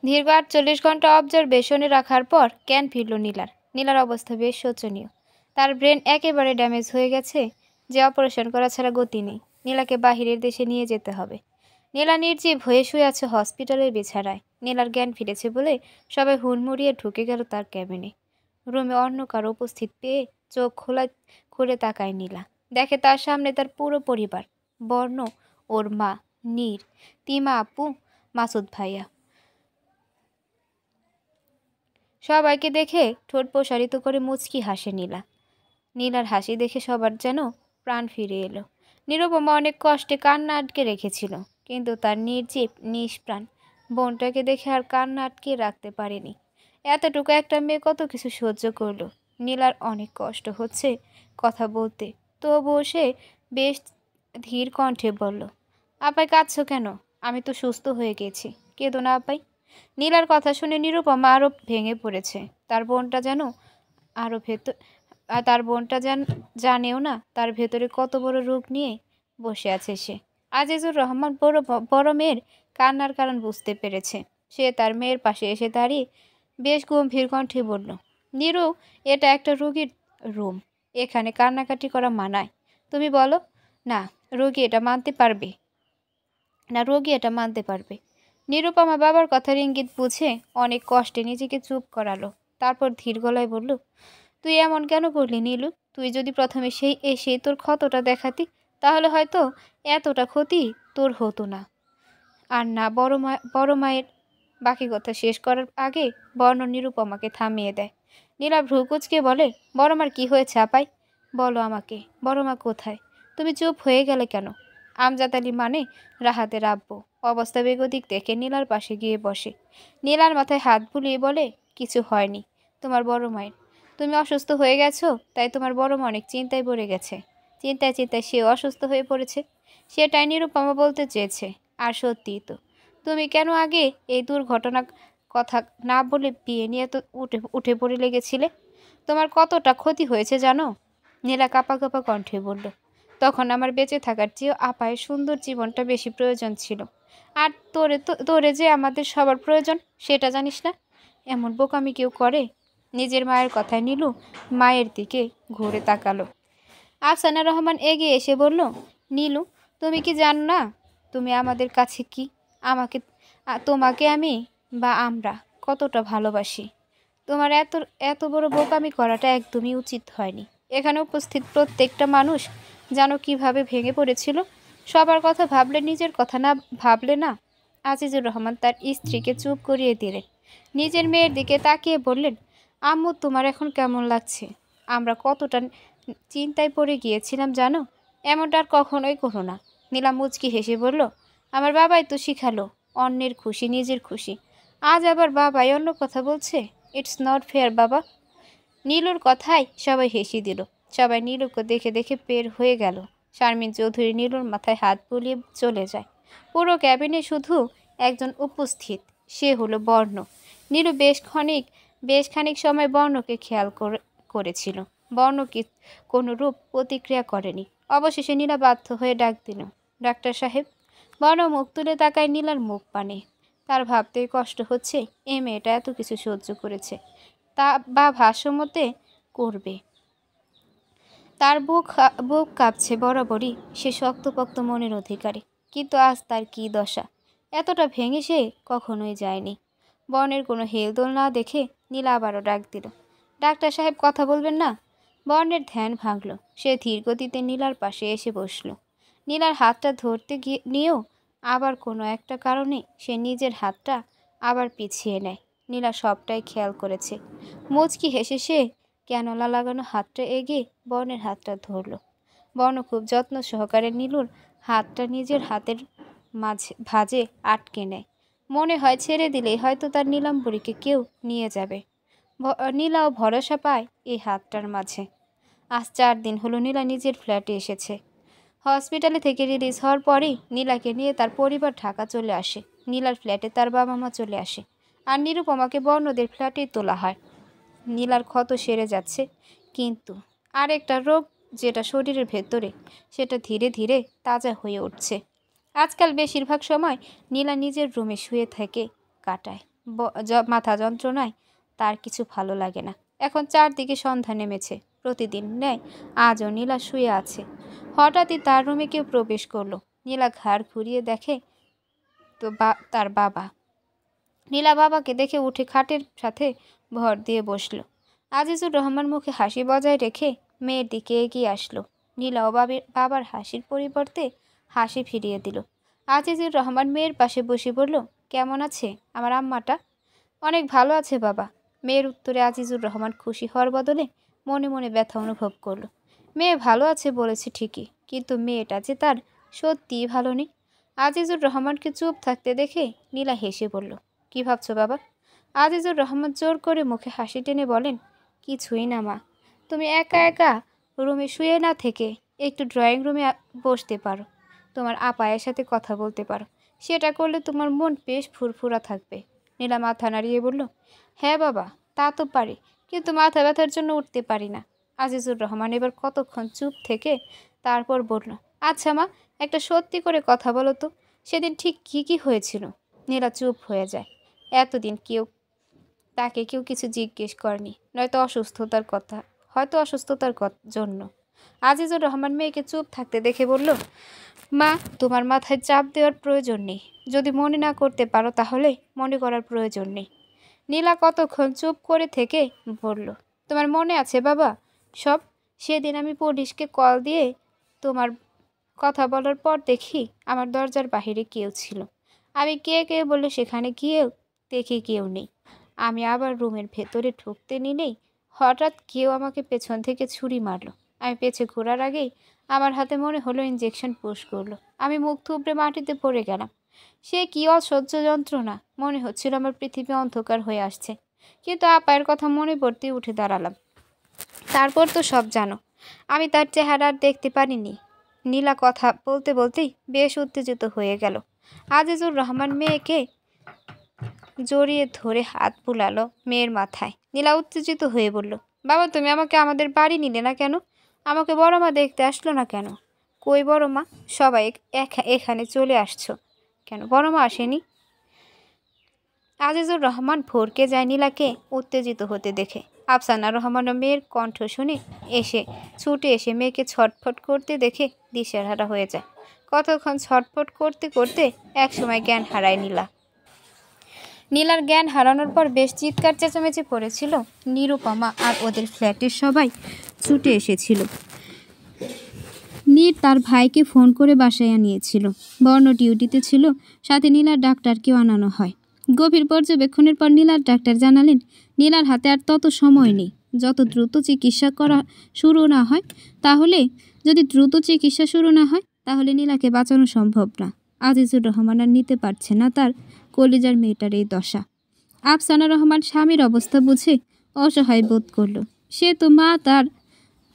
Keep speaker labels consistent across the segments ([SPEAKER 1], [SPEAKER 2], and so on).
[SPEAKER 1] দীর্ঘ ৪৮ ঘন্টা অবজারভেশনে রাখার পর জ্ঞান ফিরল নীলার। নীলার অবস্থা বেশ শোচনীয়। তার ব্রেন একেবারে ড্যামেজ হয়ে গেছে, যে অপারেশন করা ছাড়া গতি নেই। নীলাকে বাহিরের দেশে নিয়ে যেতে হবে। নীলা নির্জীব হয়ে শুয়ে আছে হসপিটালের বিছানায়। নীলার জ্ঞান ফিরেছে বলে সবাই হুড়মুড়িয়ে ঢুকে গেল তার ক্যাবিনে। রুমে অন্য কারো উপস্থিত পেয়ে চোখ খুলে তাকায় নীলা। দেখে তার সামনে তার পুরো পরিবার। বর্ণ, ওর মা, নীর, তিমা আপু, মাসুদ ভাইয়া। সবাইকে দেখে ঠোঁট প্রসারিত করে মুচকি হাসে নীলা। নীলার হাসি দেখে সবার যেন প্রাণ ফিরে এলো। নিরুপমা অনেক কষ্টে কান্না আটকে রেখেছিল, কিন্তু তার নির্জীব নিষ্প্রাণ বোনটাকে দেখে আর কান্না আটকে রাখতে পারেনি। এতটুকু একটা মেয়ে কত কিছু সহ্য করলো। নীলার অনেক কষ্ট হচ্ছে কথা বলতে, তবুও সে বেশ ধীর কণ্ঠে বলল, আপাই কাঁদছো কেন? আমি তো সুস্থ হয়ে গেছি, কেঁদো না আপাই। নীলার কথা শুনে নিরুপমা আরো ভেঙে পড়েছে। তার বোনটা যেন আরো ভেতর তার বোনটা জানেও না তার ভেতরে কত বড় রোগ নিয়ে বসে আছে সে। আজিজুর রহমান বড় মেয়ের কান্নার কারণ বুঝতে পেরেছে। সে তার মেয়ের পাশে এসে দাঁড়িয়ে বেশ গম্ভীর কণ্ঠে বলল, নিরু, এটা একটা রোগীর রুম, এখানে কান্নাকাটি করা মানায়। তুমি বলো না, রোগী এটা মানতে পারবে। নিরুপমা বাবার কথার ইঙ্গিত বুঝে অনেক কষ্টে নিজেকে চুপ করালো। তারপর ধীর গলায় বলল, তুই এমন কেন করলি নীলু? তুই যদি প্রথমে সেই তোর ক্ষতটা দেখাতি, তাহলে হয়তো এতটা ক্ষতি তোর হতো না। আর না, বড় মায়ের বাকি কথা শেষ করার আগে বর্ণ নিরুপমাকে থামিয়ে দেয়। নীলা ভ্রু কুঁচকে বলে, বড় মার কি হয়েছে আপাই? বলো আমাকে, বড় মা কোথায়? তুমি চুপ হয়ে গেলে কেন? আমজাদ আলী মানে রাহাতের আব্বু অবস্থা বেগতিক দেখে নীলার পাশে গিয়ে বসে। নীলার মাথায় হাত বুলিয়ে বলে, কিছু হয়নি তোমার বড় মায়ের। তুমি অসুস্থ হয়ে গেছো, তাই তোমার বড় মা অনেক চিন্তায় পড়ে গেছে। চিন্তায় সে অসুস্থ হয়ে পড়েছে, সেটাই নিরুপমা বলতে চেয়েছে। আর সত্যিই তো, তুমি কেন আগে এই দুর্ঘটনা কথা না বলে বিয়ে নিয়ে তো উঠে পড়ে লেগেছিলে? তোমার কতটা ক্ষতি হয়েছে জানো? নীলা কাঁপা কাঁপা কণ্ঠে বলল, তখন আমার বেঁচে থাকার চেয়েও আপায়ের সুন্দর জীবনটা বেশি প্রয়োজন ছিল। আর তোরে যে আমাদের সবার প্রয়োজন, সেটা জানিস না? এমন বোকামি কেউ করে? নিজের মায়ের কথায় নীলু মায়ের দিকে ঘুরে তাকালো। আফসানা রহমান এগিয়ে এসে বলল, নীলু, তুমি কি জানো না তুমি আমাদের কাছে কি? তোমাকে আমি বা আমরা কতটা ভালোবাসি। তোমার এত বড় বোকামি করাটা একদমই উচিত হয়নি। এখানে উপস্থিত প্রত্যেকটা মানুষ জানো কিভাবে ভেঙে পড়েছিল। সবার কথা ভাবলে নিজের কথা না ভাবলে না। আজিজুর রহমান তার স্ত্রীকে চুপ করিয়ে দিলেন। নিজের মেয়ের দিকে তাকিয়ে বললেন, আম্মু, তোমার এখন কেমন লাগছে? আমরা কতটা চিন্তায় পড়ে গিয়েছিলাম জানো। এমনটা আর কখনোই করো না। নীলা মুচকি হেসে বলল, আমার বাবাই তো শিখালো, অন্যের খুশি নিজের খুশি। আজ আবার বাবাই অন্য কথা বলছে। ইটস নট ফেয়ার বাবা। নীলুর কথায় সবাই হেসে দিল। সবাই নীলুকে দেখে দেখে বের হয়ে গেল। শারমিন চৌধুরী নীলুর মাথায় হাত বুলিয়ে চলে যায়। পুরো ক্যাবিনে শুধু একজন উপস্থিত, সে হলো বর্ণ। নীলু বেশ খানিক সময় বর্ণকে খেয়াল করেছিল। বর্ণ কি কোনো রূপ প্রতিক্রিয়া করেনি। অবশেষে নীলা বাধ্য হয়ে ডাক দিল, ডাক্তার সাহেব। বর্ণ মুখ তুলে তাকায় নীলার মুখ পানে। তার ভাবতেই কষ্ট হচ্ছে, এই মেয়েটা এত কিছু সহ্য করেছে তা বা ভাষ্যমতে করবে। তার বুক কাঁপছে বরাবরই। সে শক্তপোক্ত মনের অধিকারী, কিন্তু আজ তার কি দশা! এতটা ভেঙে সে কখনোই যায়নি। বর্ণের কোনো হেলদোল না দেখে নীলা আবারও ডাক দিল, ডাক্তার সাহেব, কথা বলবেন না? বর্ণের ধ্যান ভাঙল। সে ধীর গতিতে নীলার পাশে এসে বসল। নীলার হাতটা ধরতে নিয়েও আবার কোনো একটা কারণে সে নিজের হাতটা আবার পিছিয়ে নেয়। নীলা সবটাই খেয়াল করেছে। মুচকি হেসে সে ক্যানোলা লাগানো হাতটা এগিয়ে বর্ণের হাতটা ধরল। বর্ণ খুব যত্ন সহকারে নীলুর হাতটা নিজের হাতের ভাঁজে আটকে নেয়। মনে হয় ছেড়ে দিলেই হয়তো তার নীলাম্বরীকে কেউ নিয়ে যাবে। নীলাও ভরসা পায় এই হাতটার মাঝে। আজ 4 দিন হলো নীলা নিজের ফ্ল্যাটে এসেছে। হসপিটালে থেকে রিলিজ হওয়ার পরেই নীলাকে নিয়ে তার পরিবার ঢাকা চলে আসে। নীলার ফ্ল্যাটে তার বাবা মা চলে আসে, আর নিরুপমাকে বর্ণদের ফ্ল্যাটেই তোলা হয়। নীলার ক্ষত সেরে যাচ্ছে, কিন্তু আরেকটা রোগ যেটা শরীরের ভেতরে, সেটা ধীরে ধীরে তাজা হয়ে উঠছে। আজকাল বেশিরভাগ সময় নীলা নিজের রুমে শুয়ে থেকে কাটায়। মাথা যন্ত্রণায় তার কিছু ভালো লাগে না। এখন চারদিকে সন্ধ্যা নেমেছে। প্রতিদিন ন্যায় আজও নীলা শুয়ে আছে। হঠাৎই তার রুমে কেউ প্রবেশ করলো। নীলা ঘাড় ঘুরিয়ে দেখে তো তার বাবা। নীলা বাবাকে দেখে উঠে খাটের সাথে ভর দিয়ে বসলো। আজিজুর রহমান মুখে হাসি বজায় রেখে মেয়ের দিকে এগিয়ে আসলো। নীলা ও বাবার হাসির পরিবর্তে হাসি ফিরিয়ে দিল। আজিজুর রহমান মেয়ের পাশে বসে বলল, কেমন আছে আমার আম্মাটা? অনেক ভালো আছে বাবা। মেয়ের উত্তরে আজিজুর রহমান খুশি হওয়ার বদলে মনে মনে ব্যথা অনুভব করলো। মেয়ে ভালো আছে বলেছে ঠিকই, কিন্তু মেয়েটা যে তার সত্যিই ভালো নেই। আজিজুর রহমানকে চুপ থাকতে দেখে নীলা হেসে বলল, কি ভাবছো বাবা? আজিজুর রহমান জোর করে মুখে হাসি টেনে বলেন, কিছুই না মা। তুমি একা একা রুমে শুয়ে না থেকে একটু ড্রয়িং রুমে বসতে পারো, তোমার আপায়ের সাথে কথা বলতে পারো। সেটা করলে তোমার মন বেশ ফুরফুরা থাকবে। নীলা মাথা নাড়িয়ে বলল, হ্যাঁ বাবা, তা তো পারি, কিন্তু মাথা ব্যথার জন্য উঠতে পারি না। আজিজুর রহমান এবার কতক্ষণ চুপ থেকে তারপর বলল, আচ্ছা মা, একটা সত্যি করে কথা বলো তো, সেদিন ঠিক কি হয়েছিল? নীলা চুপ হয়ে যায়। এতদিন তাকে কেউ কিছু জিজ্ঞেস করেনি, হয়তো অসুস্থতার জন্য। আজিজুর রহমান মেয়েকে চুপ থাকতে দেখে বলল, মা, তোমার মাথায় চাপ দেওয়ার প্রয়োজন নেই। যদি মনে না করতে পারো তাহলে মনে করার প্রয়োজন নেই। নীলা কতক্ষণ চুপ করে থেকে বলল, তোমার মনে আছে বাবা সব? সেদিন আমি পুলিশকে কল দিয়ে তোমার কথা বলার পর দেখি আমার দরজার বাহিরে কেউ ছিল। আমি কে বলে সেখানে গিয়েও দেখি কেউ নেই। আমি আবার রুমের ভেতরে ঢুকতে নিলেই হঠাৎ কেউ আমাকে পেছন থেকে ছুরি মারলো। আমি পেছে ঘোরার আগেই আমার হাতে মনে হলো ইঞ্জেকশন পুশ করলো। আমি মুখ থুবড়ে মাটিতে পড়ে গেলাম। সে কি অসহ্য যন্ত্রণা! মনে হচ্ছিল আমার পৃথিবী অন্ধকার হয়ে আসছে। কিন্তু আপায়ের কথা মনে পড়তেই উঠে দাঁড়ালাম। তারপর তো সব জানো। আমি তার চেহারা আর দেখতে পারিনি। নীলা কথা বলতে বলতেই বেশ উত্তেজিত হয়ে গেল। আজিজুর রহমান মেয়েকে জড়িয়ে ধরে হাত বুলালো মেয়ের মাথায়। নীলা উত্তেজিত হয়ে বলল, বাবা, তুমি আমাকে আমাদের বাড়ি নিলে না কেন? আমাকে বড় মা দেখতে আসলো না কেন? কই বড় মা? সবাই এখানে চলে আসছো কেন? বড় মা আসেনি? আজিজুর রহমান ভরকে যায় নীলাকে উত্তেজিত হতে দেখে। আফসানা রহমানও মেয়ের কণ্ঠ শুনে ছুটে এসে মেয়েকে ছটফট করতে দেখে দিশেহারা হয়ে যায়। কতক্ষণ ছটফট করতে করতে একসময় জ্ঞান হারায় নীলার জ্ঞান হারানোর পর বেশ চিৎকার চেঁচামেচি করেছিল নিরুপমা, আর ওদের ফ্ল্যাটের সবাই ছুটে এসেছিল। নীর তার ভাইকে ফোন করে বাসায় আনিয়েছিল। বর্ণ ডিউটিতে ছিল, সাথে নীলার ডাক্তারকেও আনানো হয়। গভীর পর্যবেক্ষণের পর নীলার ডাক্তার জানালেন, নীলার হাতে আর তত সময় নেই। যত দ্রুত চিকিৎসা শুরু না হয় তাহলে নীলাকে বাঁচানো সম্ভব না। আজিজুর রহমান আর নিতে পারছে না তার কলিজার মেয়েটার এই দশা। আফসানা রহমান স্বামীর অবস্থা বুঝে অসহায় বোধ করল। সে তো মা তার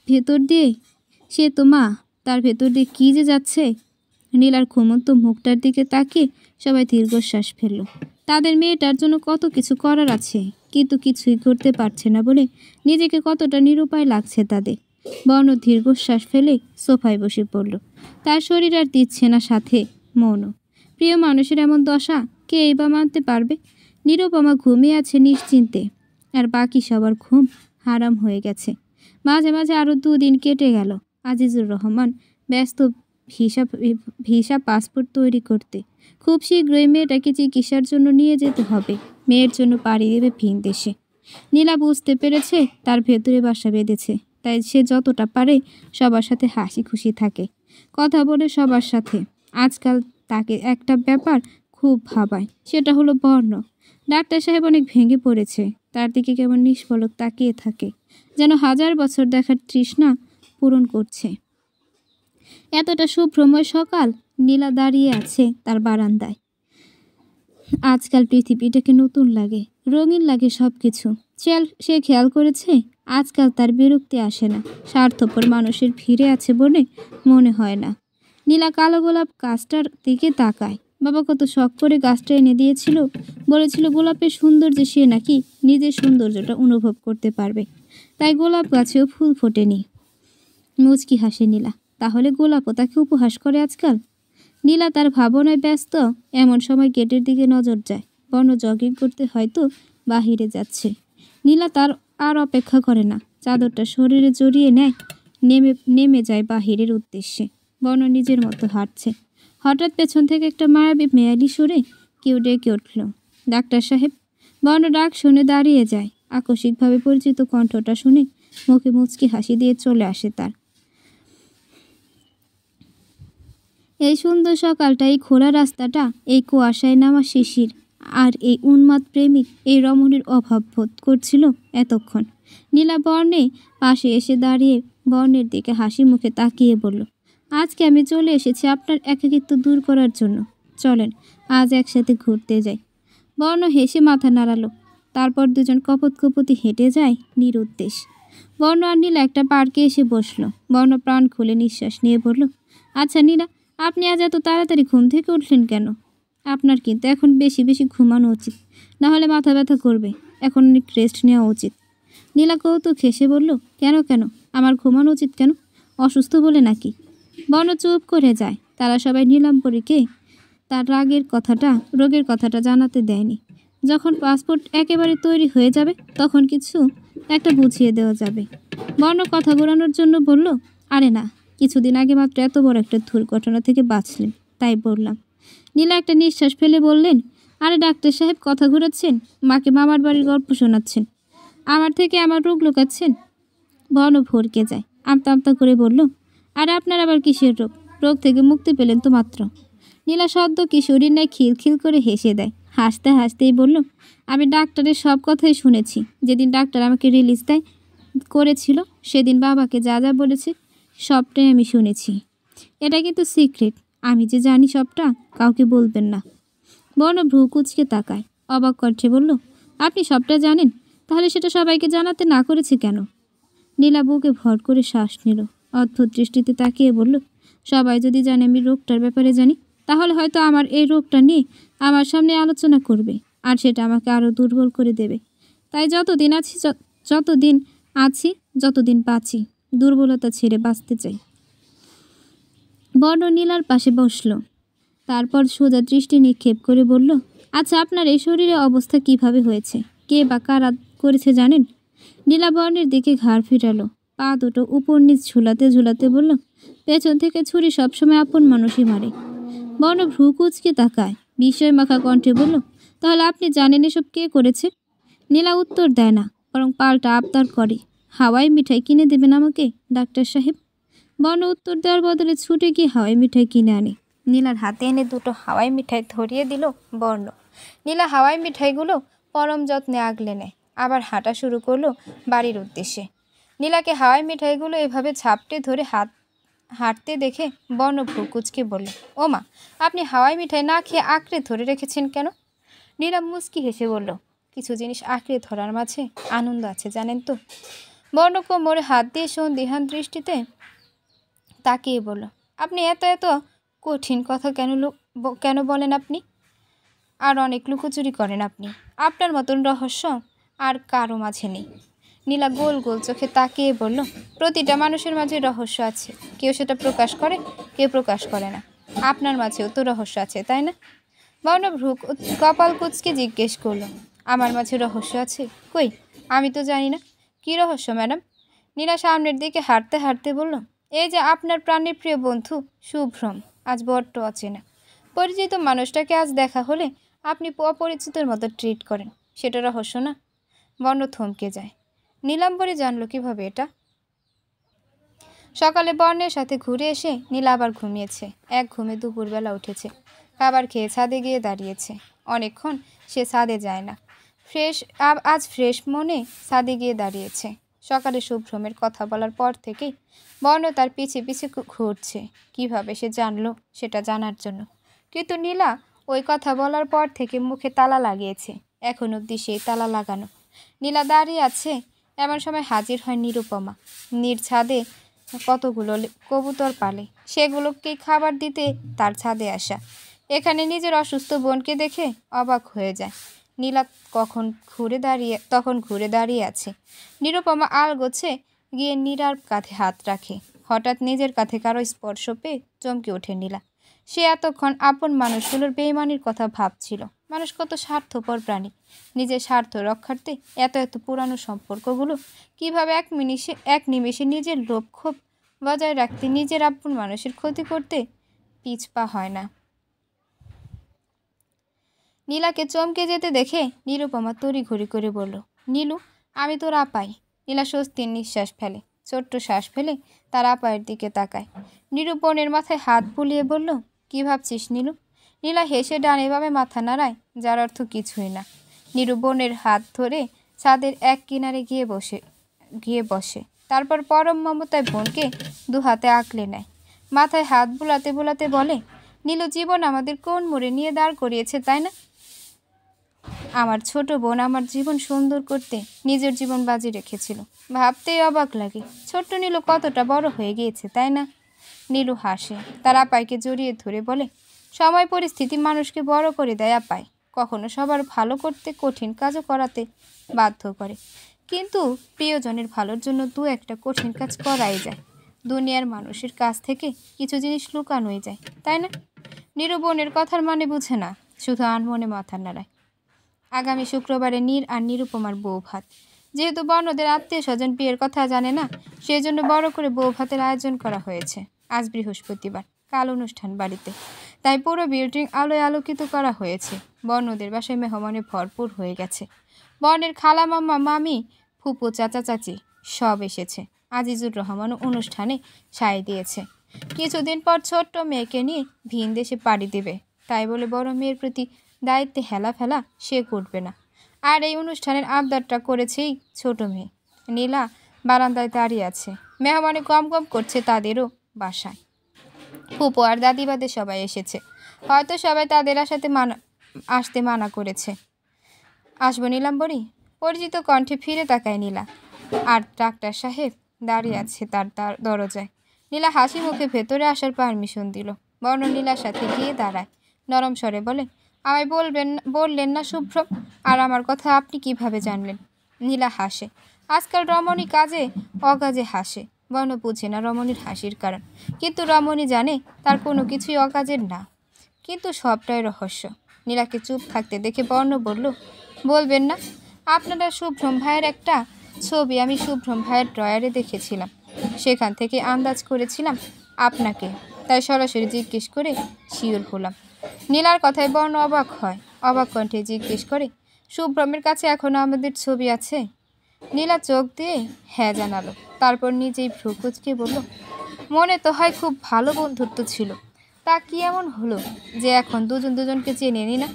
[SPEAKER 1] ভেতর দিয়ে কী যে যাচ্ছে। নীলার ঘুমন্ত মুখটার দিকে তাকিয়ে সবাই দীর্ঘশ্বাস ফেলল। তাদের মেয়েটার জন্য কত কিছু করার আছে, কিন্তু কিছুই করতে পারছে না বলে নিজেকে কতটা নিরুপায় লাগছে তাদের। বর্ণ দীর্ঘশ্বাস ফেলে সোফায় বসে পড়ল। তার শরীর আর দিচ্ছে না, সাথে মনও। প্রিয় মানুষের এমন দশা কে বা মানতে পারবে? নিরুপমা ঘুমিয়ে আছে নিশ্চিন্তে, আর বাকি সবার ঘুম হারাম হয়ে গেছে। মাঝে মাঝে আরও 2 দিন কেটে গেল। আজিজুর রহমান ব্যস্ত ভিসা পাসপোর্ট তৈরি করতে। খুব শীঘ্রই মেয়েটাকে চিকিৎসার জন্য নিয়ে যেতে হবে। মেয়ের জন্য পাড়ি দেবে ভিন দেশে। নীলা বুঝতে পেরেছে তার ভেতরে বাসা বেঁধেছে, তাই সে যতটা পারে সবার সাথে হাসি খুশি থাকে, কথা বলে সবার সাথে। আজকাল তাকে একটা ব্যাপার খুব ভাবায়, সেটা হলো বর্ণ। ডাক্তার সাহেব অনেক ভেঙে পড়েছে। তার দিকে কেমন নিষ্পলক তাকিয়ে থাকে, যেন 1000 বছর দেখার তৃষ্ণা পূরণ করছে। এতটা শুভ্রময় সকাল। নীলা দাঁড়িয়ে আছে তার বারান্দায়। আজকাল পৃথিবীটাকে নতুন লাগে, রঙিন লাগে সব কিছু। সে খেয়াল করেছে আজকাল তার বিরক্তি আসে না। স্বার্থপর মানুষের ভিড়ে আছে বলে মনে হয় না। নীলা কালো গোলাপ গাছটার দিকে তাকায়। বাবা কত শখ করে গাছটা এনে দিয়েছিল। বলেছিল গোলাপের সৌন্দর্যে সে নাকি নিজের সৌন্দর্যটা অনুভব করতে পারবে, তাই গোলাপ গাছেও ফুল ফোটেনি। মুচকি হাসে নীলা। তাহলে গোলাপও তাকে উপহাস করে আজকাল? নীলা তার ভাবনায় ব্যস্ত। এমন সময় গেটের দিকে নজর যায়।
[SPEAKER 2] বর্ণ জগিং করতে হয়তো বাহিরে যাচ্ছে। নীলা তার আর অপেক্ষা করে না, চাদরটা শরীরে জড়িয়ে নেয়, নেমে যায় বাহিরের উদ্দেশ্যে। বর্ণ নিজের মতো হাঁটছে। হঠাৎ পেছন থেকে একটা মায়াবী মেয়ালি সুরে কেউ ডেকে উঠল, ডাক্তার সাহেব। বর্ণ ডাক শুনে দাঁড়িয়ে যায়। আকস্মিকভাবে পরিচিত কণ্ঠটা শুনে মুখে মুচকি হাসি দিয়ে চলে আসে তার। এই সুন্দর সকালটা, এই খোলা রাস্তাটা, এই কুয়াশায় নামা শিশির, আর এই উন্মাদ প্রেমিক, এই রমণীর অভাব বোধ করছিল এতক্ষণ। নীলা বর্ণে পাশে এসে দাঁড়িয়ে বর্ণের দিকে হাসি মুখে তাকিয়ে বলল, আজকে আমি চলে এসেছি আপনার একাকিত্ব দূর করার জন্য। চলেন আজ একসাথে ঘুরতে যাই। বর্ণ হেসে মাথা নাড়ালো। তারপর দুজন কপতি হেঁটে যায় নিরুদ্দেশ। বর্ণ আর নীলা একটা পার্কে এসে বসলো। বর্ণ প্রাণ খুলে নিঃশ্বাস নিয়ে বলল, আচ্ছা নীলা, আপনি আজ এত তাড়াতাড়ি ঘুম থেকে উঠলেন কেন? আপনার কিন্তু এখন বেশি বেশি ঘুমানো উচিত, না হলে মাথা ব্যথা করবে। এখন অনেক রেস্ট নেওয়া উচিত। নীলা কৌতুক হেসে বলল, কেন কেন আমার ঘুমানো উচিত কেন? অসুস্থ বলে নাকি? বর্ণ চুপ করে যায়। তারা সবাই নীলাম্বরীকে তার রোগের কথাটা জানাতে দেয়নি। যখন পাসপোর্ট একেবারে তৈরি হয়ে যাবে তখন কিছু একটা বুঝিয়ে দেওয়া যাবে। বর্ণ কথা ঘোরানোর জন্য বলল, আরে না, কিছুদিন আগে মাত্র এত বড় একটা দুর্ঘটনা থেকে বাঁচলেন, তাই বললাম। নীলা একটা নিঃশ্বাস ফেলে বললেন, আরে ডাক্তার সাহেব, কথা ঘোরাচ্ছেন? মাকে মামার বাড়ির গল্প শোনাচ্ছেন? আমার থেকে আমার রোগ লুকাচ্ছেন? বর্ণ ভরকে যায়। আমতা আমতা করে বলল, আরে আপনার আবার কিসের রোগ? রোগ থেকে মুক্তি পেলেন তো মাত্র। নীলা সদ্য কিশোরীর ন্যায় খিলখিল করে হেসে দেয়। হাসতে হাসতেই বলল, আমি ডাক্তারের সব কথাই শুনেছি। যেদিন ডাক্তার আমাকে রিলিজ করেছিল সেদিন বাবাকে যা যা বলেছে সবটাই আমি শুনেছি। এটা কিন্তু সিক্রেট, আমি যে জানি সবটা কাউকে বলবেন না। বর্ণ ভ্রু কুচকে তাকায়, অবাক কণ্ঠে বলল, আপনি সবটা জানেন? তাহলে সেটা সবাইকে জানাতে না করেছে কেন? নীলা বুকে ভর করে শ্বাস নিল। অদ্ভুত দৃষ্টিতে তাকিয়ে বলল, সবাই যদি জানে আমি রোগটার ব্যাপারে জানি, তাহলে হয়তো আমার এই রোগটা নিয়ে আমার সামনে আলোচনা করবে, আর সেটা আমাকে আরও দুর্বল করে দেবে। তাই যতদিন বাঁচি দুর্বলতা ছেড়ে বাঁচতে চাই। বর্ণ নীলার পাশে বসল। তারপর সোজা দৃষ্টি নিক্ষেপ করে বলল, আচ্ছা, আপনার এই শরীরের অবস্থা কিভাবে হয়েছে? কে বা কারা করেছে জানেন? নীলা বর্ণের দিকে ঘাড় ফিরালো। পা দুটো উপর নিচ ঝুলাতে ঝুলাতে বলল, পেছন থেকে ছুরি সবসময় আপন মানুষই মারে। বর্ণ ভ্রু কুচকে তাকায়, বিস্ময় মাখা কণ্ঠে বলল, তাহলে আপনি জানেন এসব কে করেছে? নীলা উত্তর দেয় না, বরং পাল্টা আবদার করে, হাওয়াই মিঠাই কিনে দেবেন আমাকে ডাক্তার সাহেব। বর্ণ উত্তর দেওয়ার বদলে ছুটে গিয়ে হাওয়াই মিঠাই কিনে আনে।
[SPEAKER 1] নীলার হাতে এনে দুটো হাওয়াই মিঠাই ধরিয়ে দিল বর্ণ। নীলা হাওয়াই মিঠাইগুলো পরম যত্নে আগলে নেয়, আবার হাঁটা শুরু করলো বাড়ির উদ্দেশ্যে। নীলাকে হাওয়াই মিঠাইগুলো এভাবে ঝাপটে ধরে হাঁটতে দেখে বর্ণ ভ্রু কুচকে বলল, ও মা, আপনি হাওয়াই মিঠাই না খেয়ে আঁকড়ে ধরে রেখেছেন কেন? নীলা মুচকি হেসে বলল, কিছু জিনিস আঁকড়ে ধরার মাঝে আনন্দ আছে জানেন তো। বর্ণ কোমরে হাত দিয়ে সন্দিহান দৃষ্টিতে তাকিয়ে বলল, আপনি এত এত কঠিন কথা কেন বলেন? আপনি আর অনেক লুকোচুরি করেন আপনি। আপনার মতন রহস্য আর কারো মাঝে নেই। নীলা গোল গোল চোখে তাকিয়ে বলল, প্রতিটা মানুষের মাঝে রহস্য আছে, কেউ সেটা প্রকাশ করে, কেউ প্রকাশ করে না। আপনার মাঝেও তো রহস্য আছে, তাই না? বর্ণ কপাল কুচকে জিজ্ঞেস করলো, আমার মাঝে রহস্য আছে? কই, আমি তো জানি না। কী রহস্য ম্যাডাম? নীলা সামনের দিকে হাঁটতে হাঁটতে বলল, এই যে আপনার প্রাণের প্রিয় বন্ধু শুভ্রম আজ বড্ড অচেনা। পরিচিত মানুষটাকে আজ দেখা হলে আপনি অপরিচিতের মতো ট্রিট করেন, সেটা রহস্য না? বর্ণ থমকে যায়। নীলাম্বরী জানলো কিভাবে এটা? সকালে বর্ণের সাথে ঘুরে এসে নীলা আবার ঘুমিয়েছে। এক ঘুমে দুপুরবেলা উঠেছে, খাবার খেয়ে ছাদে গিয়ে দাঁড়িয়েছে। অনেকক্ষণ সে ছাদে যায় না। আজ ফ্রেশ মনে ছাদে গিয়ে দাঁড়িয়েছে। সকালে শুভ্রমের কথা বলার পর থেকেই বর্ণ তার পিছে পিছে ঘুরছে। কিভাবে সে জানলো সেটা জানার জন্য। কিন্তু নীলা ওই কথা বলার পর থেকে মুখে তালা লাগিয়েছে। এখন অবধি সেই তালা লাগানো। নীলা দাঁড়িয়ে আছে, এমন সময় হাজির হয় নিরুপমা। ছাদে কতগুলো কবুতর পালে, সেগুলোকে খাবার দিতে তার ছাদে আসা। এখানে নিজের অসুস্থ বোনকে দেখে অবাক হয়ে যায়। নীলা তখন ঘুরে দাঁড়িয়ে আছে। নিরুপমা আলগোছে গিয়ে নীলার কাঁধে হাত রাখে। হঠাৎ নিজের কাঁধে কারো স্পর্শ পেয়ে চমকে ওঠে নীলা। সে এতক্ষণ আপন মানুষগুলোর বেইমানির কথা ভাবছিল। মানুষ কত স্বার্থপর প্রাণী, নিজের স্বার্থ রক্ষার্থে এত এত পুরানো সম্পর্কগুলো কিভাবে এক নিমেষে নিজের লোভ ক্ষোভ বজায় রাখতে, নিজের আপন মানুষের ক্ষতি করতে পিছপা হয় না। নীলাকে চমকে যেতে দেখে নিরুপমা তড়িঘড়ি করে বলল, নীলু, আমি তোর আপাই। নীলা স্বস্তির নিঃশ্বাস ফেলে, ছোট্ট শ্বাস ফেলে তার আপায়ের দিকে তাকায়। নিরুপনের মাথায় হাত বুলিয়ে বলল, কি ভাবছিস নীলু? নীলা হেসে ডানে বামে মাথা নাড়ায়, যার অর্থ কিছুই না। নিরুপনের হাত ধরে ছাদের এক কিনারে গিয়ে বসে। তারপর পরম মমতায় বোনকে দু হাতে আঁকলে নেয়। মাথায় হাত বুলাতে বুলাতে বলে, নীলু, জীবন আমাদের কোন মোড়ে নিয়ে দাঁড় করিয়েছে, তাই না? আমার ছোট বোন আমার জীবন সুন্দর করতে নিজের জীবন বাজি রেখেছিল। ভাবতেই অবাক লাগে ছোট্ট নীলু কতটা বড় হয়ে গিয়েছে, তাই না? নীলু হাসে, তার আপাইকে জড়িয়ে ধরে বলে, সময় পরিস্থিতি মানুষকে বড় করে দেয় আপাই। কখনো সবার ভালো করতে কঠিন কাজও করাতে বাধ্য করে, কিন্তু প্রিয়জনের ভালোর জন্য দু একটা কঠিন কাজ করাই যায়। দুনিয়ার মানুষের কাছ থেকে কিছু জিনিস লুকানোই যায়, তাই না? নীরু বোনের কথার মানে বুঝে না, শুধু আনমনে মাথা নাড়ায়। আগামী শুক্রবারে নীর আর নিরুপমার বউ ভাত। যেহেতু বর্ণদের আত্মীয় স্বজন বিয়ের কথা জানে না, সেই জন্য বড় করে বউ ভাতের আয়োজন করা হয়েছে। আজ বৃহস্পতিবার, কাল অনুষ্ঠান বাড়িতে, তাই পুরো বিল্ডিং আলোয় আলোকিত করা হয়েছে। বর্ণদের বাসায় মেহমানে ভরপুর হয়ে গেছে। বর্ণের খালা মামা মামি ফুপু চাচা চাচি সব এসেছে। আজিজুর রহমানও অনুষ্ঠানে সায় দিয়েছে। কিছুদিন পর ছোট্ট মেয়েকে নিয়ে ভিন দেশে পাড়ি দেবে, তাই বলে বড় মেয়ের প্রতি দায়িত্বে হেলা ফেলা সে করবে না। আর এই অনুষ্ঠানের আবদারটা করেছেই ছোট মেয়ে। নীলা বারান্দায় দাঁড়িয়ে আছে, মেহমানে কম কম করছে তাদেরও বাসায়। ফুপু আর দাদিবাদের সবাই এসেছে, হয়তো সবাই তাদের আসতে মানা করেছে। আসবো নিলাম বড়ি? পরিচিত কণ্ঠে ফিরে তাকায় নীলা, আর ডাক্তার সাহেব দাঁড়িয়ে আছে তার দরজায়। নীলা হাসি মুখে ভেতরে আসার পারমিশন দিল। বর্ণ নীলার সাথে গিয়ে দাঁড়ায়, নরম স্বরে বলে, আমায় বললেন না শুভ্রম, আর আমার কথা আপনি কিভাবে জানলেন? নীলা হাসে। আজকাল রমণী কাজে অকাজে হাসে। বর্ণ বুঝে না রমণীর হাসির কারণ, কিন্তু রমণী জানে তার কোনো কিছুই অকাজের না, কিন্তু সবটাই রহস্য। নীলাকে চুপ থাকতে দেখে বর্ণ বলল, বলবেন না? আপনারা শুভ্রম ভাইয়ের একটা ছবি আমি শুভ্রম ভাইয়ের ড্রয়ারে দেখেছিলাম, সেখান থেকে আন্দাজ করেছিলাম আপনাকে, তাই সরাসরি জিজ্ঞেস করে শিওর হলাম। নীলার কথায় বর্ণ অবাক হয়, অবাক কণ্ঠে জিজ্ঞেস করে, শুভ্রমের কাছে এখনও আমাদের ছবি আছে? নীলা চোখ দিয়ে হ্যাঁ জানালো, তারপর নিজেই ভ্রু কুঁচকে বলল, মনে তো হয় খুব ভালো বন্ধুত্ব ছিল, তা কি এমন হলো যে এখন দুজনকে চেনে নি না?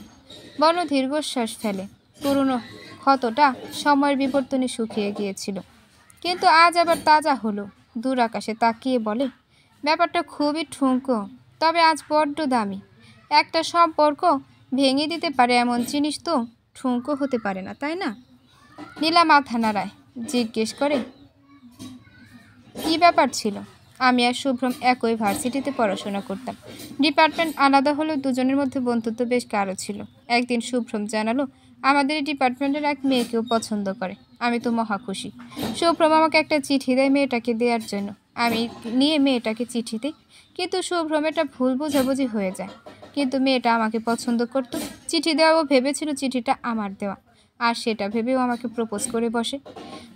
[SPEAKER 1] বর্ণ দীর্ঘশ্বাস ফেলে। পুরনো ক্ষতটা সময়ের বিবর্তনে শুকিয়ে গিয়েছিল, কিন্তু আজ আবার তাজা হলো। দূর আকাশে তাকিয়ে বলে, ব্যাপারটা খুবই ঠুনকো, তবে আজ বড্ড দামি। একটা সম্পর্ক ভেঙে দিতে পারে এমন জিনিস তো ঠুনকো হতে পারে না, তাই না? নীলা মাথা নাড়ায়, জিজ্ঞেস করে, কি ব্যাপার ছিল? আমি আর শুভ্রম একই ভার্সিটিতে পড়াশোনা করতাম, ডিপার্টমেন্ট আলাদা হলেও দুজনের মধ্যে বন্ধুত্ব বেশ গাঢ় ছিল। একদিন শুভ্রম জানালো আমাদের এই ডিপার্টমেন্টের এক মেয়েকেও পছন্দ করে। আমি তো মহা খুশি। শুভ্রম আমাকে একটা চিঠি দেয় মেয়েটাকে দেওয়ার জন্য, আমি নিয়ে মেয়েটাকে চিঠি দিই, কিন্তু শুভ্রম এটা ভুল বোঝাবুঝি হয়ে যায়। কিন্তু মেয়েটা আমাকে পছন্দ করত। চিঠি দেওয়াও ভেবেছিল চিঠিটা আমার দেওয়া, আর সেটা ভেবেও আমাকে প্রপোজ করে বসে।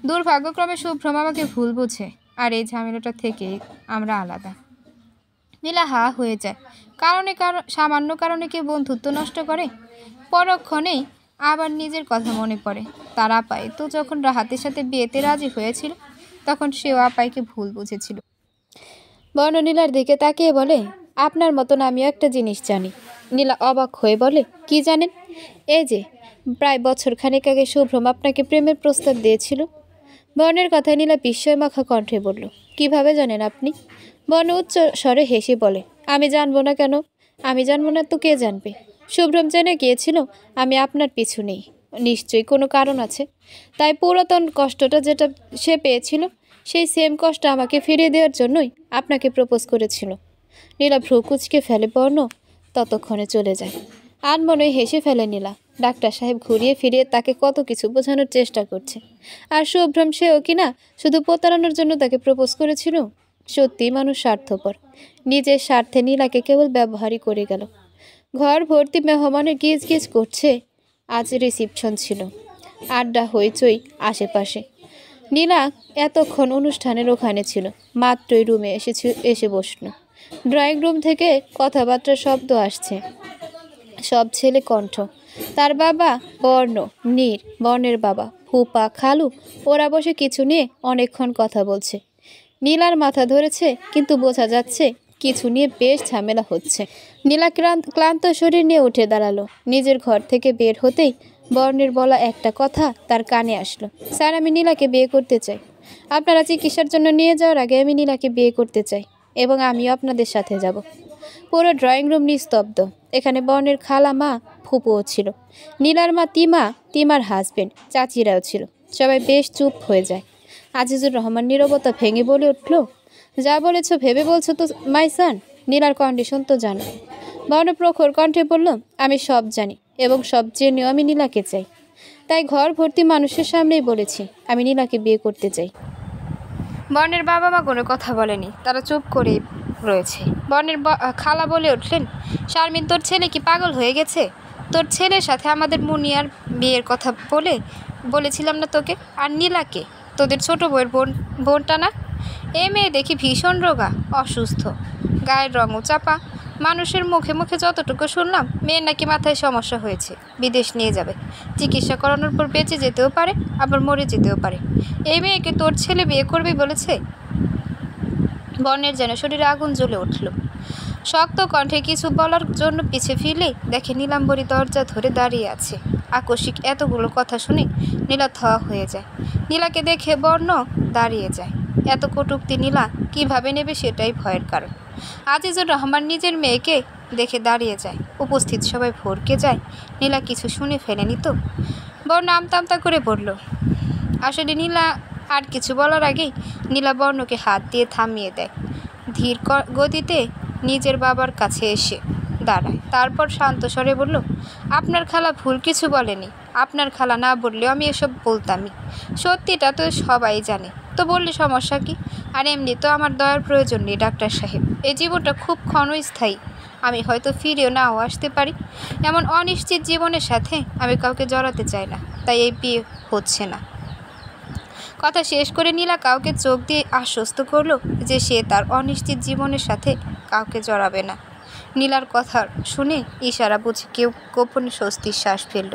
[SPEAKER 1] দুর্ভাগ্যক্রমে শুভ্রম আমাকে ভুল বোঝে, আর এই ঝামেলাটা থেকেই আমরা আলাদা। নীলা হা হয়ে যায়। সামান্য কারণে কেউ বন্ধুত্ব নষ্ট করে? পরক্ষণেই আবার নিজের কথা মনে পড়ে। তার আপাই তো যখন রাহাতের সাথে বিয়েতে রাজি হয়েছিল, তখন সেও আপাইকে ভুল বুঝেছিল। বর্ণ নীলার দিকে তাকিয়ে বলে, আপনার মতন আমিও একটা জিনিস জানি। নীলা অবাক হয়ে বলে, কি জানেন? এই যে প্রায় বছর খানেক আগে শুভ্রম আপনাকে প্রেমের প্রস্তাব দিয়েছিল। বর্ণের কথায় নীলা বিস্ময় মাখা কণ্ঠে বলল, কিভাবে জানেন আপনি? বর্ণ উচ্চ স্বরে হেসে বলে, আমি জানবো না কেন? আমি জানবো না তো কে জানবে? শুভ্রম জেনে গিয়েছিল আমি আপনার পিছু নেই, নিশ্চয়ই কোনো কারণ আছে। তাই পুরাতন কষ্টটা যেটা সে পেয়েছিল, সেই সেম কষ্ট আমাকে ফিরিয়ে দেওয়ার জন্যই আপনাকে প্রপোজ করেছিল। নীলা ভ্রু কুচকে ফেলে, বর্ণ ততক্ষণে চলে যায়। আনমনে হেসে ফেলে নীলা। ডাক্তার সাহেব ঘুরিয়ে ফিরিয়ে তাকে কত কিছু বোঝানোর চেষ্টা করছে, আর শুভ্রম সেও কিনা শুধু প্রতারণার জন্য তাকে প্রপোজ করেছিল। সত্যি মানুষ স্বার্থপর। নিজের স্বার্থে নীলাকে কেবল ব্যবহারই করে গেল। ঘর ভর্তি মেহমানের গিজ গিজ করছে। আজ রিসিপশন ছিল, আড্ডা হইচই আশেপাশে। নীলা এতক্ষণ অনুষ্ঠানের ওখানে ছিল, মাত্রই রুমে এসে বসল। ড্রয়িং রুম থেকে কথাবার্তার শব্দ আসছে, সব ছেলে কণ্ঠ। তার বাবা বর্ণ, নীর, বর্ণের বাবা, ফুপা, খালু, ওরা বসে কিছু নিয়ে অনেকক্ষণ কথা বলছে। নীলার মাথা ধরেছে, কিন্তু বোঝা যাচ্ছে কিছু নিয়ে বেশ ঝামেলা হচ্ছে। নীলা ক্লান্ত শরীর নিয়ে উঠে দাঁড়ালো। নিজের ঘর থেকে বের হতেই বর্ণের বলা একটা কথা তার কানে আসলো। স্যার, আমি নীলাকে বিয়ে করতে চাই। আপনারা চিকিৎসার জন্য নিয়ে যাওয়ার আগে আমি নীলাকে বিয়ে করতে চাই, এবং আমিও আপনাদের সাথে যাব। পুরো ড্রয়িং রুম নিস্তব্ধ। এখানে বর্ণের খালা মা, ফুপুও ছিল, নীলার মা তিমা, তিমার হাজবেন্ড, চাচিরাও ছিল। সবাই বেশ চুপ হয়ে যায়। আজিজুর রহমান নীরবতা ভেঙে বলে উঠল, যা বলেছ ভেবে বলছো তো মাইসান? নীলার কন্ডিশন তো জানো। বর্ণ প্রখর কণ্ঠে বলল, আমি সব জানি, এবং সব জেনেও আমি নীলাকে চাই। তাই ঘর ভর্তি মানুষের সামনেই বলেছি আমি নীলাকে বিয়ে করতে চাই। বর্ণের বাবা মা কোনো কথা বলেনি, তারা চুপ করেই রয়েছে। বর্ণের খালা বলে উঠলেন, শারমিন, তোর ছেলে কি পাগল হয়ে গেছে? তোর ছেলের সাথে আমাদের মুনিয়ার বিয়ের কথা বলেছিলাম না তোকে? আর নীলাকে তোদের ছোট বউয়ের বোনটা না? এ মেয়ে দেখি ভীষণ রোগা, অসুস্থ, গায়ের রঙও চাপা। মানুষের মুখে মুখে যতটুকু শুনলাম, মেয়ের নাকি মাথায় সমস্যা হয়েছে, বিদেশ নিয়ে যাবে। চিকিৎসা করানোর পর বেঁচে যেতেও পারে, আবার মরে যেতেও পারে। এই মেয়েকে তোর ছেলে বিয়ে করবে বলেছে? বর্ণের যেন শরীরে আগুন জ্বলে উঠল। শক্ত কণ্ঠে কিছু বলার জন্য পিছে ফিরলেই দেখে নীলাম্বরী দরজা ধরে দাঁড়িয়ে আছে। আকস্মিক এতগুলো কথা শুনে নীলা থা হয়ে যায়। নীলাকে দেখে বর্ণ দাঁড়িয়ে যায়। এত কটূক্তি নীলা কিভাবে নেবে সেটাই ভয়ের কারণ। আজিজুর রহমান নিজের মেয়েকে দেখে দাঁড়িয়ে যায়। উপস্থিত সবাই ভরকে যায়, নীলা কিছু শুনে ফেলেনি তো। বর্ণ আমতা করে বলল। আসলে নীলা আর কিছু বলার আগেই নীলা বর্ণকে হাত দিয়ে থামিয়ে দেয়। ধীর গতিতে নিজের বাবার কাছে এসে দাঁড়ায়। তারপর শান্ত স্বরে বলল, আপনার খালা ভুল কিছু বলেনি। আপনার খালা না বললেও আমি এসব বলতামই। সত্যিটা তো সবাই জানে, তো বললে সমস্যা কি? আর এমনি তো আমার দয়ার প্রয়োজন নেই ডাক্তার সাহেব। এই জীবনটা খুব ক্ষণস্থায়ী, আমি হয়তো ফিরেও নাও আসতে পারি। এমন অনিশ্চিত জীবনের সাথে আমি কাউকে জড়াতে চাই না, তাই এই বিয়ে হচ্ছে না। কথা শেষ করে নীলা কাউকে চোখ দিয়ে আশ্বস্ত করলো যে সে তার অনিশ্চিত জীবনের সাথে কাউকে জড়াবে না। নীলার কথা শুনে ইশারা বুঝে কেউ গোপনে স্বস্তির শ্বাস ফেলল।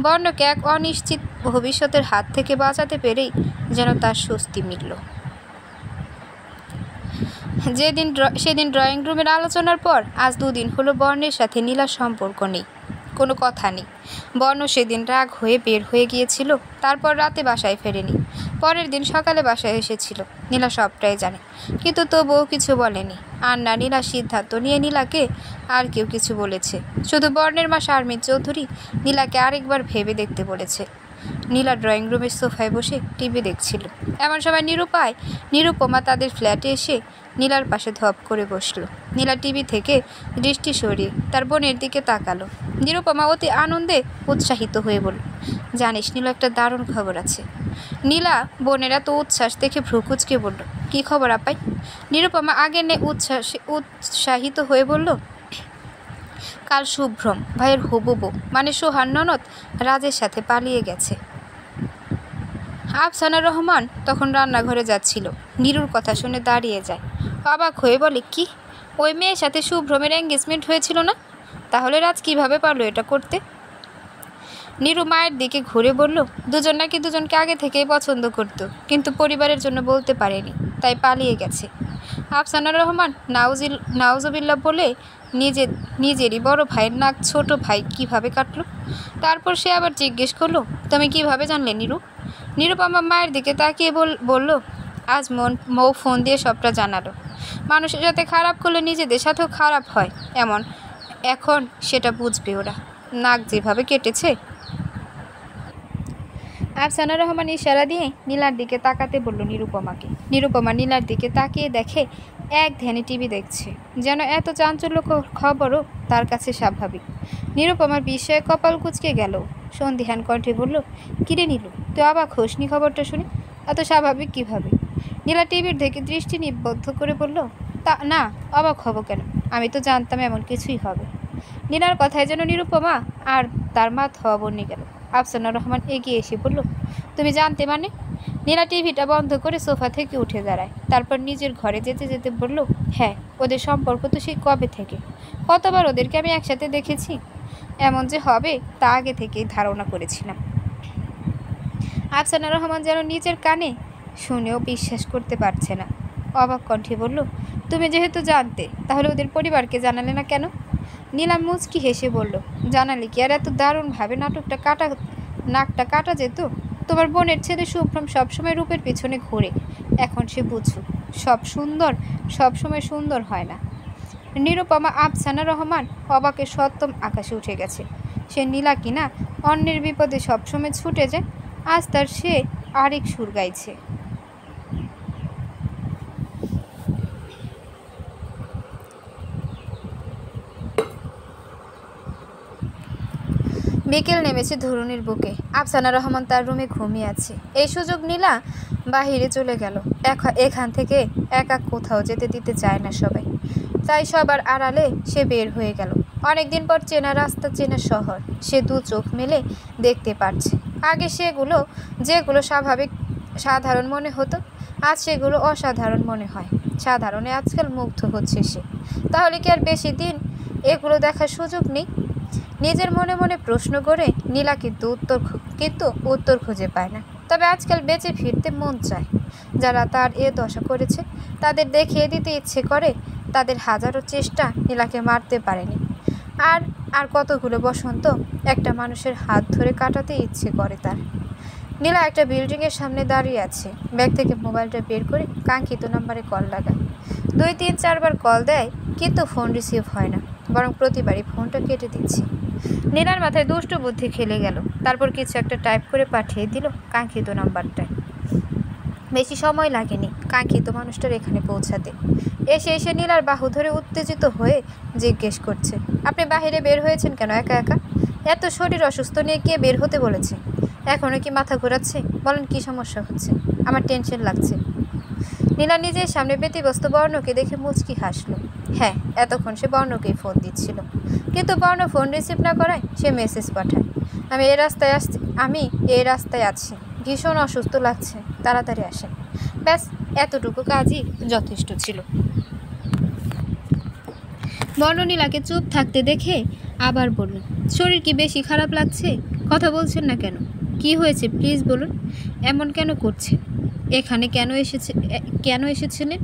[SPEAKER 1] বর্ণকে এক অনিশ্চিত ভবিষ্যতের হাত থেকে বাঁচাতে পেরেই যেন তার স্বস্তি মিলল। সেদিন ড্রয়িং রুমের আলোচনার পর আজ 2 দিন হলো বর্ণের সাথে নীলার সম্পর্ক নেই, কোনো কথা নেই। বর্ণ সেদিন রাগ হয়ে বের হয়ে গিয়েছিল, তারপর রাতে বাসায় ফেরেনি। পরের দিন সকালে বাসায় এসেছিল। নীলা সবটাই জানে, কিন্তু তবুও কিছু বলেনি। আর না নীলা সিদ্ধান্ত নিয়ে নীলাকে আর কেউ কিছু বলেছে। শুধু বর্ণের মা শারমিন চৌধুরী নীলাকে আরেকবার ভেবে দেখতে বলেছে। নীলা ড্রয়িং রুমের সোফায় বসে টিভি দেখছিল। এমন সময় নিরুপমা তাদের ফ্ল্যাটে এসে নীলার পাশে ধপ করে বসলো। নীলা টিভি থেকে দৃষ্টি সরিয়ে তার বোনের দিকে তাকালো। নিরুপমা অতি আনন্দে উৎসাহিত হয়ে বলল, জানিস নীলা, একটা দারুণ খবর আছে। নীলা বোনের এত উচ্ছ্বাস দেখে ভ্রুকুচকে বলল, কী খবর আপাই? নিরুপমা আগে নে উৎসাহিত হয়ে বলল, কাল শুভ্রম ভাইয়ের হবু বউ মানে সোহান ননদ রাজের সাথে পালিয়ে গেছে। আফসানা রহমান তখন রান্নাঘরে যাচ্ছিল। নীরুর কথা শুনে দাঁড়িয়ে যায়, অবাক হয়ে বলে, কি? ওই মেয়ের সাথে শুভ্রমের এঙ্গেজমেন্ট হয়েছিল না? তাহলে রাজ কিভাবে পারলো এটা করতে? নীরু মায়ের দিকে ঘুরে বলল, দুজন নাকি দুজনকে আগে থেকেই পছন্দ করতো, কিন্তু পরিবারের জন্য বলতে পারেনি, তাই পালিয়ে গেছে। আফসানা রহমান নাউজুবিল্লাহ বলে নিজেরই বড় ভাইয়ের নাক ছোট ভাই কিভাবে কাটলো। তারপর সে আবার জিজ্ঞেস করলো, তুমি কিভাবে জানলে নীরু? নিরুপমা মায়ের দিকে তাকিয়ে বলল, আজ মৌ ফোন দিয়ে সবটা জানালো। মানুষের সাথে খারাপ করলে নিজেদের সাথেও খারাপ হয়, এখন সেটা বুঝবে ওরা। নাক যেভাবে কেটেছে। আফসানা রহমান ইশারা দিয়ে নীলার দিকে তাকাতে বলল নিরুপমাকে। নিরুপমা নীলার দিকে তাকিয়ে দেখে এক ধ্যানে টিভি দেখছে, যেন এত চাঞ্চল্যকর খবরও তার কাছে স্বাভাবিক। নিরুপমার বিস্ময়ে কপাল কুঁচকে গেল। সন্ধিহান কণ্ঠে বলল, কিরে নীলু, তুই অবাক হোসনি খবরটা শুনে? এত স্বাভাবিক কিভাবে? নীলা টিভির দিকে দৃষ্টি নিবদ্ধ করে বলল, তা না, অবাক হব কেন? আমি তো জানতাম এমন কিছুই হবে। নীলার কথায় যেন নিরুপমা আর তার মাথা বন্যে গেল। আফসানা রহমান এগিয়ে এসে বলল, তুমি জানতে মানে? নীলা টিভিটা বন্ধ করে সোফা থেকে উঠে দাঁড়ায়। তারপর নিজের ঘরে যেতে যেতে বলল, হ্যাঁ, ওদের সম্পর্ক তো সেই কবে থেকে। কতবার ওদেরকে আমি একসাথে দেখেছি। এমন যে হবে তা আগে থেকেই ধারণা করেছিলাম। আফসানা রহমান যেন নিজের কানে শুনেও বিশ্বাস করতে পারছে না। অবাক কণ্ঠে বলল, তুমি যেহেতু জানতে, তাহলে ওদের পরিবারকে জানালে না কেন? নীলা মুচকি হেসে বলল, জানালে কি আর এত দারুণভাবে নাকটা কাটা যেত? তোমার বোনের ছেলে শুভ্রম সবসময় রূপের পিছনে ঘোরে। এখন সে বুঝুক, সবসময় সুন্দর হয় না। নিরুপমা আফসানা রহমান অবাকে সপ্তম আকাশে উঠে গেছে। সে নীলা কিনা অন্যের বিপদে সবসময় ছুটে যায়, আজ তার সে আরেক সুর গাইছে। বিকেল নেমেছে ধরুনির বুকে। আফসানা রহমান তার রুমে ঘুমিয়ে আছে। এই সুযোগ নীলা বাহিরে চলে গেল। এখান থেকে একা কোথাও যেতে দিতে চায় না সবাই, তাই সবার আড়ালে সে বের হয়ে গেল। অনেকদিন পর চেনা রাস্তা, চেনা শহর সে দু চোখ মেলে দেখতে পারছে। আগে যেগুলো সাধারণ মনে হতো, আজ সেগুলো অসাধারণ মনে হয়। সাধারণে আজকাল মুগ্ধ হচ্ছে সে। তাহলে কি আর বেশি দিন এগুলো দেখার সুযোগ নেই? নিজের মনে মনে প্রশ্ন করে নীলা কিন্তু উত্তর খুঁজে পায় না। তবে আজকাল বেঁচে ফিরতে মন চায়। যারা তার এ দশা করেছে তাদের দেখিয়ে দিতে ইচ্ছে করে তাদের হাজারো চেষ্টা নীলাকে মারতে পারেনি। আর কতগুলো বসন্ত একটা মানুষের হাত ধরে কাটাতে ইচ্ছে করে তার। নীলা একটা বিল্ডিংয়ের সামনে দাঁড়িয়ে আছে। ব্যাগ থেকে মোবাইলটা বের করে কাঙ্ক্ষিত নাম্বারে কল লাগায়। 2-3-4 বার কল দেয়, কিন্তু ফোন রিসিভ হয় না, বরং প্রতিবারই ফোনটা কেটে দিচ্ছে। নীলার মাথায় দুষ্ট বুদ্ধি খেলে গেল। তারপর কিছু একটা টাইপ করে পাঠিয়ে দিল কাঙ্ক্ষিত নাম্বারটায়। বেশি সময় লাগেনি কাঙ্ক্ষিত মানুষটার এখানে পৌঁছাতে। এসে নীলার বাহু ধরে উত্তেজিত হয়ে জিজ্ঞেস করছে, আপনি বাহিরে বের হয়েছেন কেন একা একা? এত শরীর অসুস্থ নিয়ে কে বের হতে বলেছে? এখনও কি মাথা ঘোরাচ্ছে? বলেন, কি সমস্যা হচ্ছে? আমার টেনশন লাগছে। নীলা নিজের সামনে ব্যতিব্যস্ত বর্ণকে দেখে মুচকি হাসল। হ্যাঁ, এতক্ষণ সে বর্ণকেই ফোন দিচ্ছিল, কিন্তু বর্ণ ফোন রিসিভ না করায় সে মেসেজ পাঠায়, আমি এই রাস্তায় আছি, ভীষণ অসুস্থ লাগছে, তাড়াতাড়ি আসেন। ব্যাস, এতটুকু কাজই যথেষ্ট ছিল। বর্ণ নীলাকে চুপ থাকতে দেখে আবার বলল, শরীর কি বেশি খারাপ লাগছে? কথা বলছেন না কেন? কি হয়েছে প্লিজ বলুন। এমন কেন করছেন? এখানে কেন এসেছিলেন?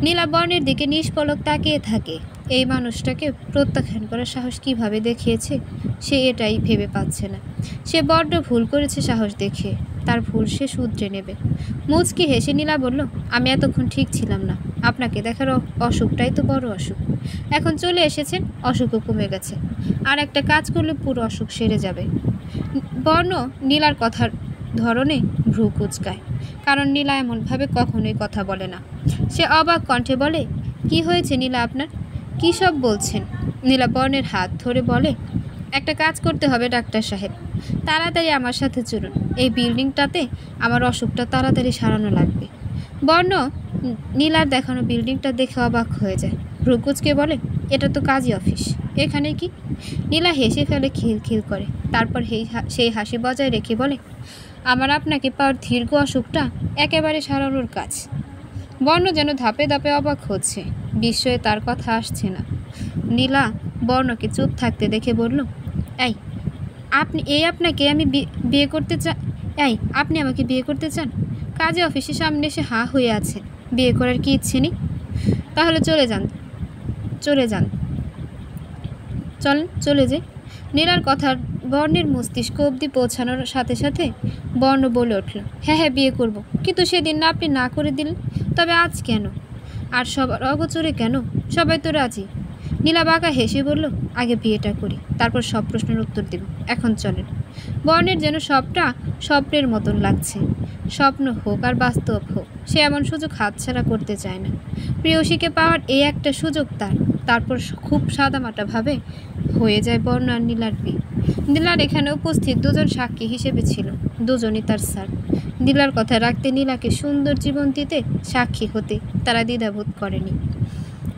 [SPEAKER 1] নীলা বর্ণের দিকে নিষ্পলক তাকিয়ে থাকে। এই মানুষটাকে প্রত্যাখ্যান করার সাহস কিভাবে দেখিয়েছে সে এটাই ভেবে পাচ্ছে না। সে বড্ড ভুল করেছে সাহস দেখিয়ে। তার ভুল সে শুধরে নেবে। মুচকি হেসে নীলা বলল, আমি এতক্ষণ ঠিক ছিলাম না। আপনাকে দেখার অসুখটাই তো বড় অসুখ। এখন চলে এসেছেন, অসুখও কমে গেছে। আর একটা কাজ করলে পুরো অসুখ সেরে যাবে। বর্ণ নীলার কথার ধরনে ভ্রু কুচকায়, কারণ নীলা এমনভাবে কখনোই কথা বলে না। সে অবাক কণ্ঠে বলে, কি হয়েছে নীলা আপনার? কী সব বলছেন? নীলা বর্ণের হাত ধরে বলে, একটা কাজ করতে হবে ডাক্তার সাহেব, তাড়াতাড়ি আমার সাথে চলুন। এই বিল্ডিংটাতে আমার অসুখটা তাড়াতাড়ি সারানো লাগবে। বর্ণ নীলার দেখানো বিল্ডিংটা দেখে অবাক হয়ে যায়। ভ্রুকুচকে বলে, এটা তো কাজী অফিস, এখানে কি? নীলা হেসে ফেলে খিলখিল করে। তারপর সেই হাসি বজায় রেখে বলে, আমার আপনাকে পাওয়ার দীর্ঘ অসুখটা একেবারে সারানোর কাজ। বর্ণ যেন ধাপে ধাপে অবাক হচ্ছে, বিস্ময়ে তার কথা আসছে না। নীলা বর্ণকে চুপ থাকতে দেখে বলল, আপনাকে আমি বিয়ে করতে চাই। আপনি আমাকে বিয়ে করতে চান? কাজে অফিসের সামনে এসে হাঁ হয়ে আছে। বিয়ে করার কি ইচ্ছে নেই? তাহলে চলে যান চলে যাই। নীলার কথার বর্ণের মস্তিষ্ক অবধি পৌঁছানোর সাথে সাথে বর্ণ বলে উঠল, হ্যাঁ বিয়ে করব, কিন্তু সেদিন না আপনি না করে দিলেন। তবে আজ কেন? আর সবার অগোচরে কেন? সবাই তো রাজি। নীলা বাঁকা হেসে বলল, আগে বিয়েটা করি, তারপর সব প্রশ্নের উত্তর দেব। এখন চলেন। বর্ণের যেন সবটা স্বপ্নের মতন লাগছে। স্বপ্ন হোক আর বাস্তব হোক, সে এমন সুযোগ হাতছাড়া করতে চায় না। প্রেয়সীকে পাওয়ার এই একটা সুযোগ তারপর খুব সাদামাটাভাবে হয়ে যায় বর্ণ আর নীলার বিয়ে। নীলার এখানে উপস্থিত দুজন সাক্ষী হিসেবে ছিল, দুজনই তার স্যার। নীলার কথা রাখতে, নীলাকে সুন্দর জীবন দিতে সাক্ষী হতে তারা দ্বিধাবোধ করেনি।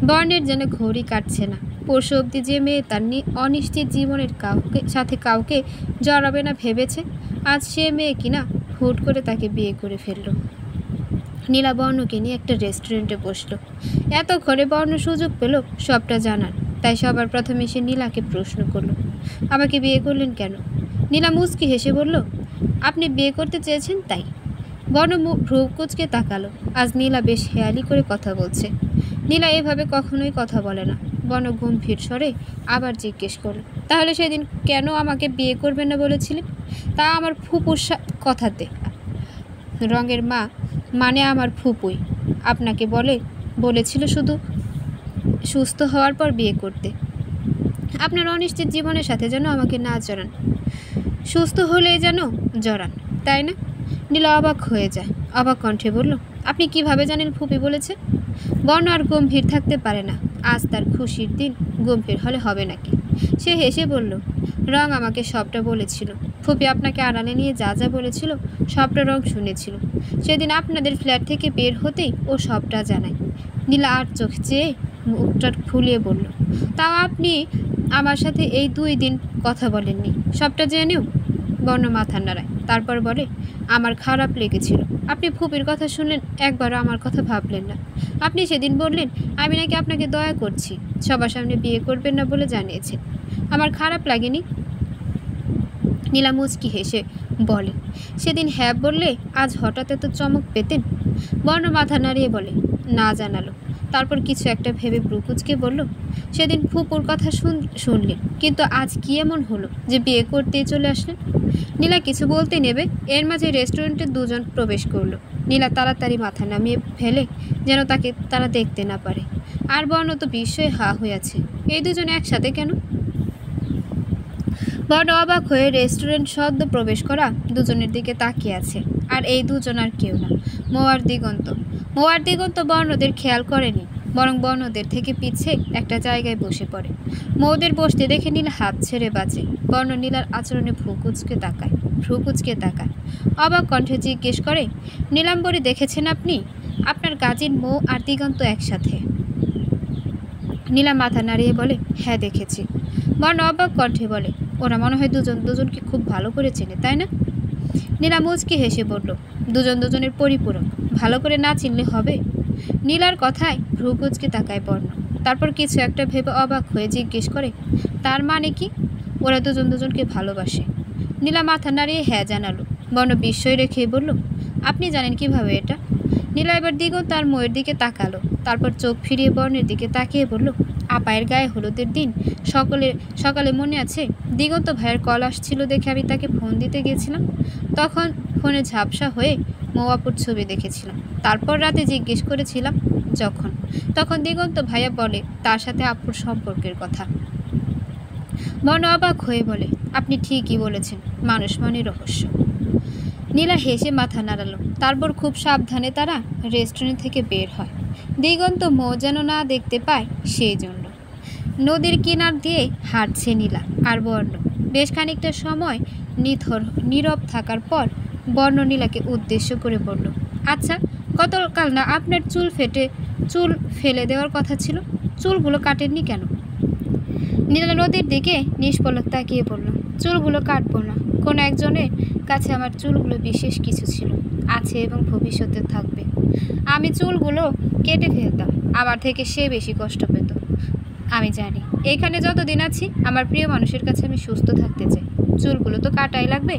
[SPEAKER 1] বর্ণের যেন ঘড়ি কাটছে না। পরশু অবধি যে মেয়ে তার অনিশ্চিত জীবনের সাথে কাউকে জড়াবে না ভেবেছে, আজ সে মেয়ে কিনা হুট করে তাকে বিয়ে করে ফেলল। নীলা বর্ণকে নিয়ে একটা রেস্টুরেন্টে বসলো। এতক্ষণে বর্ণ সুযোগ পেল সবটা জানার, তাই সবার প্রথমে সে নীলাকে প্রশ্ন করলো, আমাকে বিয়ে করলেন কেন? নীলা মুচকি হেসে বলল, আপনি বিয়ে করতে চেয়েছেন তাই। বর্ণ ভ্রু কুচকে তাকালো। আজ নীলা বেশ হেয়ালি করে কথা বলছে। নীলা এভাবে কখনোই কথা বলে না। বর্ণ গম্ভীর স্বরে আবার জিজ্ঞেস করলো, তাহলে সেদিন কেন আমাকে বিয়ে করবেন না বলেছিলেন? তা আমার ফুপুর কথাতে। রঙের মা মানে আমার ফুপুই আপনাকে বলেছিল শুধু সুস্থ হওয়ার পর বিয়ে করতে। আপনার অনিশ্চিত জীবনের সাথে যেন আমাকে না জড়ান, সুস্থ হলেই যেন জড়ান, তাই না? নীলা অবাক হয়ে যায়। অবাক কণ্ঠে বলল, আপনি কিভাবে জানেন ফুপি বলেছে? বর্ণ আর গম্ভীর থাকতে পারে না। আজ তার খুশির দিন, গম্ভীর হলে হবে নাকি? সে হেসে বলল, রং আমাকে সবটা বলেছিল। ফুপি আপনাকে আড়ালে নিয়ে যা যা বলেছিল সবটা রং শুনেছিল। সেদিন আপনাদের ফ্ল্যাট থেকে বের হতেই ও সবটা জানায়। নীলা আর চোখ চেয়ে মুখটা ফুলিয়ে বলল, তাও আপনি আমার সাথে এই 2 দিন কথা বলেননি, সবটা জেনেও? বর্ণ মাথা নাড়ায়, তারপর বলে, আমার খারাপ লেগেছিল। আপনি ফুপির কথা শুনলেন, একবারও আমার কথা ভাবলেন না। আপনি সেদিন বললেন আমি নাকি আপনাকে দয়া করছি, সবার সামনে বিয়ে করবেন না বলে জানিয়েছেন। আমার খারাপ লাগেনি? নীলা মুচকি হেসে বলে, সেদিন হ্যাঁ বললে আজ হঠাৎ এত চমক পেতেন? বর্ণ মাথা নাড়িয়ে বলে, না জানালো। তারপর কিছু একটা ভেবে ব্রুকুচকে বলল, সেদিন ফুপুর কথা শুনলেন, কিন্তু আজ কি এমন হলো যে বিয়ে করতেই চলে আসলেন? নীলা কিছু বলতে নেবে, এর মাঝে রেস্টুরেন্টে দুজন প্রবেশ করলো। নীলা তাড়াতাড়ি মাথা নামিয়ে ফেলে যেন তাকে তারা দেখতে না পারে। আর বর্ণ তো বিস্ময়ে হা হয়ে আছে, এই দুজন একসাথে কেন? বর্ণ অবাক হয়ে রেস্টুরেন্ট সদ্য প্রবেশ করা দুজনের দিকে তাকিয়ে আছে। আর এই দুজন আর কেউ না, মৌ আর দিগন্ত। মৌ আর দিগন্ত বর্ণদের খেয়াল করেনি, বরং বর্ণদের থেকে পিছে একটা জায়গায় বসে পড়ে। মৌদের বসতে দেখে নীলা হাত ছেড়ে বাঁচে। বর্ণ নীলার আচরণে ভ্রু কুচকে তাকায়। অবাক কণ্ঠে জিজ্ঞেস করে, নীলাম্বরী দেখেছেন আপনি? আপনার কাজিন মৌ আর দিগন্ত একসাথে? নীলা মাথা নাড়িয়ে বলে, হ্যাঁ দেখেছি। বর্ণ অবাক কণ্ঠে বলে, ওরা মনে হয় দুজনকে খুব ভালো করে চেনে, তাই না? নীলা মুচকি হেসে বলল, দুজনের পরিপূরক, ভালো করে না চিনলে হবে? নীলার কথায় ভ্রু কুচকে তাকায় বর্ণ। তারপর কিছু একটা ভেবে অবাক হয়ে জিজ্ঞেস করে, তার মানে কি ওরা দুজনকে ভালোবাসে? নীলা মাথা নাড়িয়ে হ্যাঁ জানালো। বর্ণ বিস্ময় রেখে বলল, আপনি জানেন কিভাবে এটা? নীলা এবার দিগন্ত আর ময়ের দিকে তাকালো। তারপর চোখ ফিরিয়ে বর্ণের দিকে তাকিয়ে বলল, আপায়ের গায়ে হলুদের দিন সকালে মনে আছে? দিগন্ত ভাইয়ের কল আসছিল দেখে আমি তাকে ফোন দিতে গিয়েছিলাম। তখন ফোনে ঝাপসা হয়ে মৌয়াপুর ছবি দেখেছিলাম। তারপর রাতে জিজ্ঞেস করেছিলাম তখন দিগন্ত ভাইয়া বলে তার সাথে আপুর সম্পর্কের কথা। বর্ণ অবাক হয়ে বলে, আপনি ঠিকই বলেছেন, মানুষ মানে রহস্য। নীলা হেসে মাথা নাড়ালো। তারপর খুব সাবধানে তারা রেস্টুরেন্ট থেকে বের হয়। দিগন্ত মৌ যেন না দেখতে পায় সেই জন্য। নদীর কিনার দিয়ে হাঁটছে নীলা আর বর্ণ। বেশ খানিকটা সময় নীরব থাকার পর বর্ণ নীলাকে উদ্দেশ্য করে বলল, আচ্ছা, গতকাল না আপনার চুল ফেলে দেওয়ার কথা ছিল, চুলগুলো কাটেননি কেন? নীলা নদীর দিকে নিষ্পলক তাকিয়ে বলল, চুলগুলো কাটবো না, কোনো একজনের কাছে আমার চুলগুলো বিশেষ কিছু ছিল, আছে এবং ভবিষ্যতে থাকবে। আমি চুলগুলো কেটে ফেলতাম, আমার থেকে সে বেশি কষ্ট পেত। আমি জানি এইখানে যতদিন আছি আমার প্রিয় মানুষের কাছে আমি সুস্থ থাকতে চাই। চুলগুলো তো কাটাই লাগবে,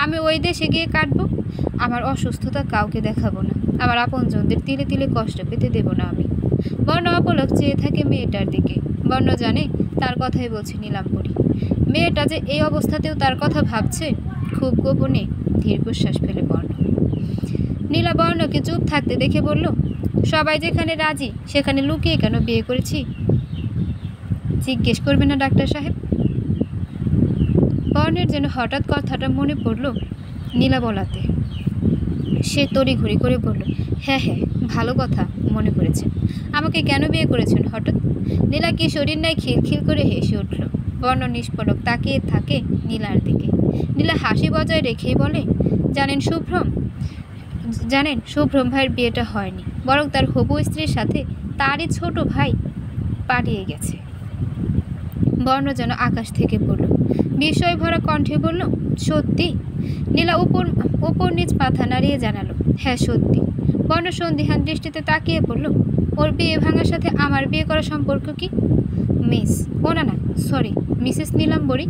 [SPEAKER 1] আমি ওই দেশে গিয়ে কাটবো। আমার অসুস্থতা কাউকে দেখাবো না, আমার আপনজনদের তিলে তিলে কষ্ট পেতে দেব না আমি। বর্ণ অপলক চেয়ে থাকে মেয়েটার দিকে। বর্ণ জানে তার কথাই বলছে নীলাম্বরী। মেয়েটা যে এই অবস্থাতেও তার কথা ভাবছে, খুব গোপনে দীর্ঘশ্বাস ফেলে বর্ণ। নীলা বর্ণকে চুপ থাকতে দেখে বলল, সবাই যেখানে রাজি সেখানে লুকিয়ে কেন বিয়ে করেছি জিজ্ঞেস করবে না ডাক্তার সাহেব? বর্ণের যেন হঠাৎ কথাটা মনে পড়ল নীলা বলাতে। সে তড়িঘড়ি করে বলল, হ্যাঁ, ভালো কথা মনে করেছেন। আমাকে কেন বিয়ে করেছেন হঠাৎ? নীলা কিশোরীর ন্যায় খিলখিল করে হেসে উঠল। বর্ণ নিষ্পলক তাকিয়ে থাকে নীলার দিকে। নীলা হাসি বজায় রেখেই বলে, জানেন শুভ্রম ভাইয়ের বিয়েটা হয়নি, বরং তার হবু স্ত্রীর সাথে তারই ছোট ভাই পালিয়ে গেছে। বর্ণ যেন আকাশ থেকে পড়ল, বিস্ময় ভরা কণ্ঠে বলল, সত্যি? নীলা উপর নিচ মাথা নাড়িয়ে জানালো, হ্যাঁ সত্যি। বর্ণ সন্দিহান দৃষ্টিতে তাকিয়ে পড়ল, ওর বিয়ে ভাঙার সাথে আমার বিয়ে করার সম্পর্ক কি? না সরি, মিসেস নীলাম্বরী।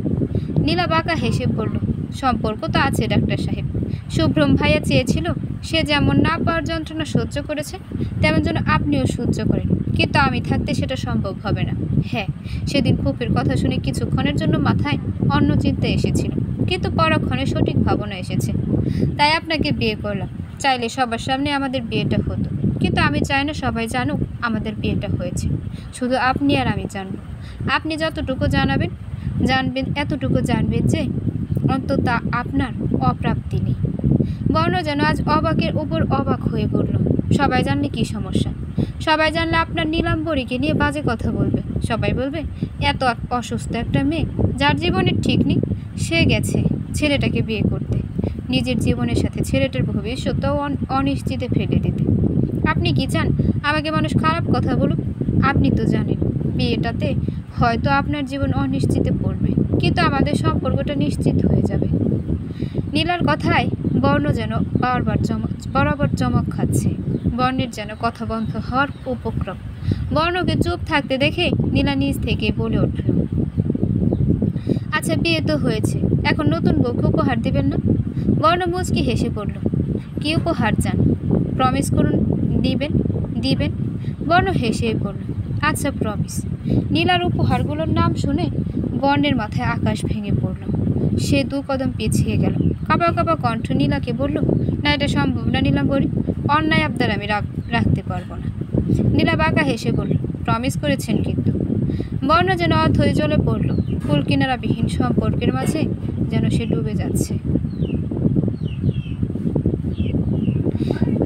[SPEAKER 1] নীলা বাঁকা হেসে পড়ল, সম্পর্ক তো আছে ডাক্তার সাহেব। শুভ্রম ভাইয়া চেয়েছিল সে যেমন না পাওয়ার যন্ত্রণা সহ্য করেছে তেমন যেন আপনিও সহ্য করেন, কিন্তু আমি থাকতে সেটা সম্ভব হবে না। হ্যাঁ, সেদিন ফুপির কথা শুনে কিছুক্ষণের জন্য মাথায় অন্য চিন্তা এসেছিল, কিন্তু পরক্ষণে সঠিক ভাবনা এসেছে, তাই আপনাকে বিয়ে করলাম। চাইলে সবার সামনে আমাদের বিয়েটা হতো, কিন্তু আমি চাই না সবাই জানুক আমাদের বিয়েটা হয়েছে। শুধু আপনি আর আমি জানব। আপনি যতটুকু জানবেন এতটুকু জানবেন যে অন্তত আপনার অপ্রাপ্তি নেই। বর্ণ যেন আজ অবাকের উপর অবাক হয়ে পড়ল। সবাই জানলে কি সমস্যা? সবাই জানলে আপনার নীলাম্বরীকে নিয়ে বাজে কথা বলবে। সবাই বলবে এত অসুস্থ একটা মেয়ে যার জীবনের ঠিক নেই, সে গেছে ছেলেটাকে বিয়ে করতে, নিজের জীবনের সাথে ছেলেটার ভবিষ্যৎটাও অনিশ্চিতে ফেলে দিতে। আপনি কি চান আমাকে মানুষ খারাপ কথা বলুক? আপনি তো জানেন বিয়েটাতে হয়তো আপনার জীবন অনিশ্চিতে পড়বে, কিন্তু আমাদের সম্পর্কটা নিশ্চিত হয়ে যাবে। নীলার কথায় বর্ণ যেন বরাবর চমক খাচ্ছে। বর্ণের যেন কথা বন্ধ হওয়ার উপক্রম। বর্ণকে চুপ থাকতে দেখে নীলা নিজ থেকে বলে উঠল, আচ্ছা বিয়ে তো হয়েছে, এখন নতুন বউকে উপহার দিবেন না? বর্ণ মুচকি হেসে পড়ল, কি উপহার চান? প্রমিস করুন দিবেন। বর্ণ হেসে পড়ল, আচ্ছা প্রমিস। নীলার উপহারগুলোর নাম শুনে বর্ণের মাথায় আকাশ ভেঙে পড়ল। সে 2 কদম পিছিয়ে গেল। কাঁপা কণ্ঠ নীলাকে বলল, না এটা সম্ভব না নীলাম্বরী, অন্যায় আবদার আমি রাখতে পারবো না। নীলা বাঁকা হেসে বলল, প্রমিস করেছেন কিন্তু। বর্ণ যেন অথই জ্বলে পড়ল। ফুল কিনারাবিহীন সম্পর্কের মাঝে যেন সে ডুবে যাচ্ছে।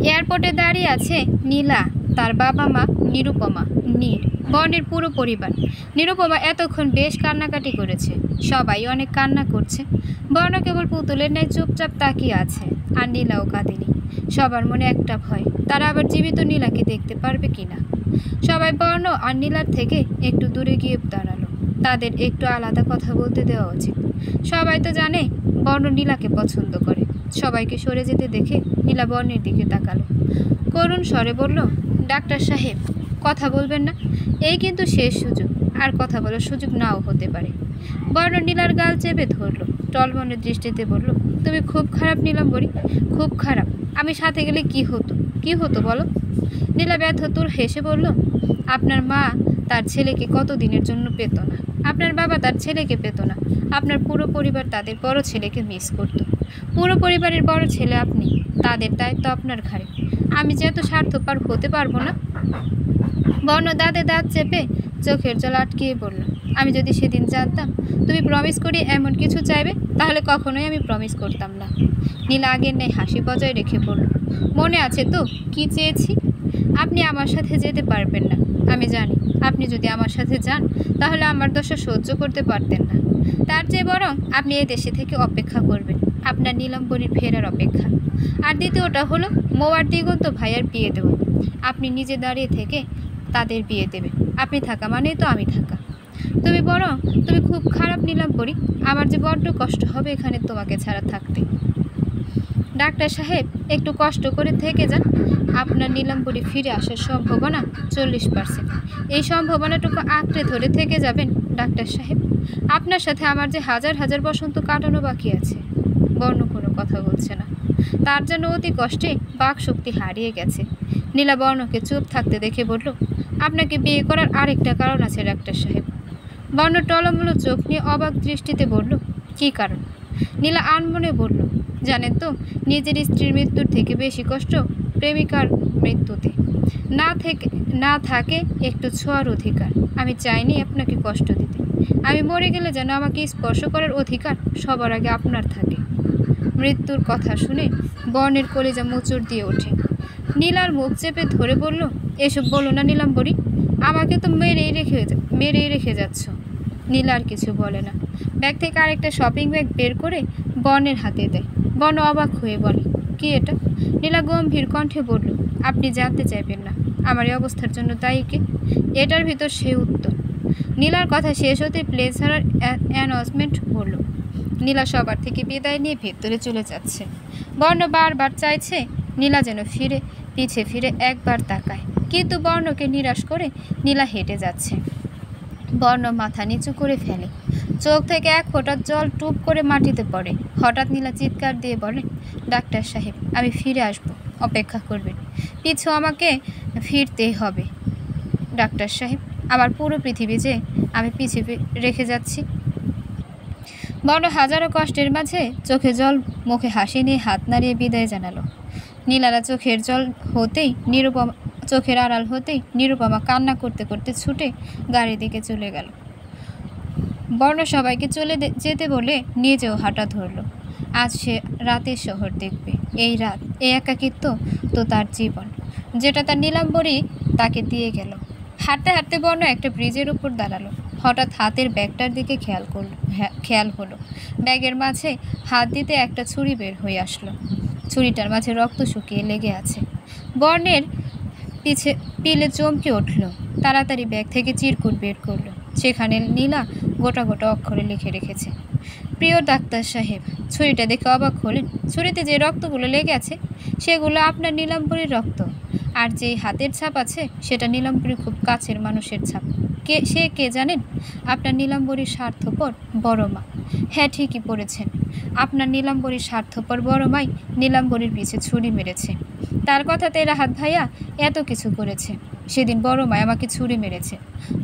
[SPEAKER 1] এয়ারপোর্টে দাঁড়িয়ে আছে নীলা, তার বাবা মা, নিরুপমা, নীর, বর্ণের পুরো পরিবার। নিরুপমা এতক্ষণ বেশ কান্নাকাটি করেছে, সবাই অনেক কান্না করছে। বর্ণ কেবল পুতুলের ন্যায় চুপচাপ তাকিয়ে আছে, আর নীলাও কাঁদেনি। সবার মনে একটা ভয়, তারা আবার জীবিত নীলাকে দেখতে পারবে কিনা। সবাই বর্ণ আর নীলার থেকে একটু দূরে গিয়ে দাঁড়ালো। তাদের একটু আলাদা কথা বলতে দেওয়া উচিত। সবাই তো জানে বর্ণ নীলাকে পছন্দ করে। সবাইকে সরে যেতে দেখে নীলা বর্ণের দিকে তাকালো, করুণ স্বরে বলল, ডাক্তার সাহেব কথা বলবেন না? এই কিন্তু শেষ সুযোগ, আর কথা বলার সুযোগ নাও হতে পারে। বর্ণ নীলার গাল চেপে ধরল, টলমনের দৃষ্টিতে বলল, তুমি খুব খারাপ নীলাম্বরী, খুব খারাপ। আমি সাথে গেলে কি হতো বলো? নীলা ব্যথতুর হেসে বলল, আপনার মা তার ছেলেকে কতদিনের জন্য পেত না, আপনার বাবা তার ছেলেকে পেত না, আপনার পুরো পরিবার তাদের বড় ছেলেকে মিস করত। পুরো পরিবারের বড় ছেলে আপনি, তাদের দায়িত্ব আপনার ঘাড়ে। আমি যে এত স্বার্থপর হতে পারবো না। বর্ণ দাঁতে দাঁত চেপে চোখের জল আটকিয়ে বলল, আমি যদি সেদিন জানতাম তুমি প্রমিস করি এমন কিছু চাইবে, তাহলে কখনোই আমি প্রমিস করতাম না। নীলা আগের ন্যায় হাসি বজায় রেখে বলল, মনে আছে তো কি চেয়েছি? আপনি আমার সাথে যেতে পারবেন না। আমি জানি আপনি যদি আমার সাথে যান তাহলে আমার দশা সহ্য করতে পারতেন না। তার চেয়ে বরং আপনি এই দেশে থেকে অপেক্ষা করবেন, আপনার নীলাম্বরীর ফেরার অপেক্ষা। আর দ্বিতীয়টা হলো মোয়ার দিগন্ত ভাইয়ার বিয়ে দেব। আপনি নিজে দাঁড়িয়ে থেকে তাদের বিয়ে দেবে। আপনি থাকা মানেই তো আমি থাকা। তুমি খুব খারাপ নীলাম্বরী, আমার যে বড্ড কষ্ট হবে এখানে তোমাকে ছাড়া থাকতে। ডাক্তার সাহেব একটু কষ্ট করে থেকে যান, আপনার নীলাম্বরী ফিরে আসার সম্ভাবনা 40%। এই সম্ভাবনাটুকু আঁকড়ে ধরে থেকে যাবেন ডাক্তার সাহেব। আপনার সাথে আমার যে হাজার হাজার বসন্ত কাটানো বাকি আছে। বর্ণ কোনো কথা বলছে না, তার যেন অতি কষ্টে বাকশক্তি হারিয়ে গেছে। নীলা বর্ণকে চুপ থাকতে দেখে বলল, আপনাকে বিয়ে করার আরেকটা কারণ আছে ডাক্তার সাহেব। বর্ণ টলমলো চোখ নিয়ে অবাক দৃষ্টিতে বলল, কী কারণ? নীলা আনমনে বলল, জানেন তো নিজের স্ত্রীর মৃত্যুর থেকে বেশি কষ্ট প্রেমিকার মৃত্যুতে। না থাকে একটু ছোঁয়ার অধিকার। আমি চাইনি আপনাকে কষ্ট দিতে। আমি মরে গেলে যেন আমাকে স্পর্শ করার অধিকার সবার আগে আপনার থাকে। মৃত্যুর কথা শুনে বর্ণের কলিজা মোচড় দিয়ে ওঠে। নীলার মুখ চেপে ধরে বলল, এসব বলো না নীলাম্বরী, আমাকে তো মেরেই রেখে যাচ্ছ। নীলা আর কিছু বলে না। ব্যাগ থেকে আরেকটা শপিং ব্যাগ বের করে বর্ণের হাতে দেয়। বর্ণ অবাক হয়ে বলে, কি এটা? নীলা গম্ভীর কণ্ঠে বলল, আপনি জানতে চাইবেন না আমার এই অবস্থার জন্য দায়ী কে? এটার ভিতর সে উত্তর। নীলার কথা শেষ হতে প্লেসারার অ্যানাউন্সমেন্ট হলো। নীলা সবার থেকে বিদায় নিয়ে ভেতরে চলে যাচ্ছে। বর্ণ বারবার চাইছে নীলা যেন পিছে ফিরে একবার তাকায়, কিন্তু বর্ণকে নিরাশ করে নীলা হেঁটে যাচ্ছে। বর্ণ মাথা নিচু করে ফেলে, চোখ থেকে এক ফোঁটা জল টুপ করে মাটিতে পড়ে। হঠাৎ নীলা চিৎকার দিয়ে বলে, ডাক্তার সাহেব, আমি ফিরে আসব, অপেক্ষা করবেন। পিছু আমাকে ফিরতেই হবে ডাক্তার সাহেব, আমার পুরো পৃথিবী যে আমি পিছিয়ে রেখে যাচ্ছি। বর্ণ হাজারো কষ্টের মাঝে চোখে জল, মুখে হাসি নিয়ে হাত নাড়িয়ে বিদায় জানালো। নীলারা চোখের আড়াল হতেই নিরুপমা কান্না করতে করতে ছুটে গাড়ির দিকে চলে গেল। বর্ণ সবাইকে চলে যেতে বলে নিজেও হাঁটা ধরল। আজ সে রাতের শহর দেখবে। এই রাত, এই একাকিত্ব তো তার জীবন, যেটা তার নীলাম্বরী তাকে দিয়ে গেল। হাঁটতে হাঁটতে বর্ণ একটা ব্রিজের উপর দাঁড়ালো। হঠাৎ হাতের ব্যাগটার দিকে খেয়াল হলো। ব্যাগের মাঝে হাত দিতে একটা ছুরি বের হয়ে আসলো। ছুরিটার মাঝে রক্ত শুকিয়ে লেগে আছে। বর্ণের পিলে চমকে উঠল। তাড়াতাড়ি ব্যাগ থেকে চিরকুট বের করলো। সেখানে নীলা গোটা গোটা অক্ষরে লিখে রেখেছে, প্রিয় ডাক্তার সাহেব। ছুরিটা দেখে অবাক হলেন। ছুরিতে যে রক্তগুলো লেগে আছে সেগুলো আপনার নীলাম্বরীর রক্ত, আর যেই হাতের ছাপ আছে সেটা নীলাম্বরীর খুব কাছের মানুষের ছাপ। কে জানেন? আপনার নীলাম্বরীর স্বার্থপর বড় মা। হ্যাঁ, ঠিকই পড়েছেন, আপনার নীলাম্বরীর স্বার্থপর বড় মাই নীলাম্বরীর পিছে ছুরি মেরেছে। তার কথাতে রাহাত ভাইয়া এত কিছু করেছে। সেদিন বড় মা আমাকে ছুরি মেরেছে।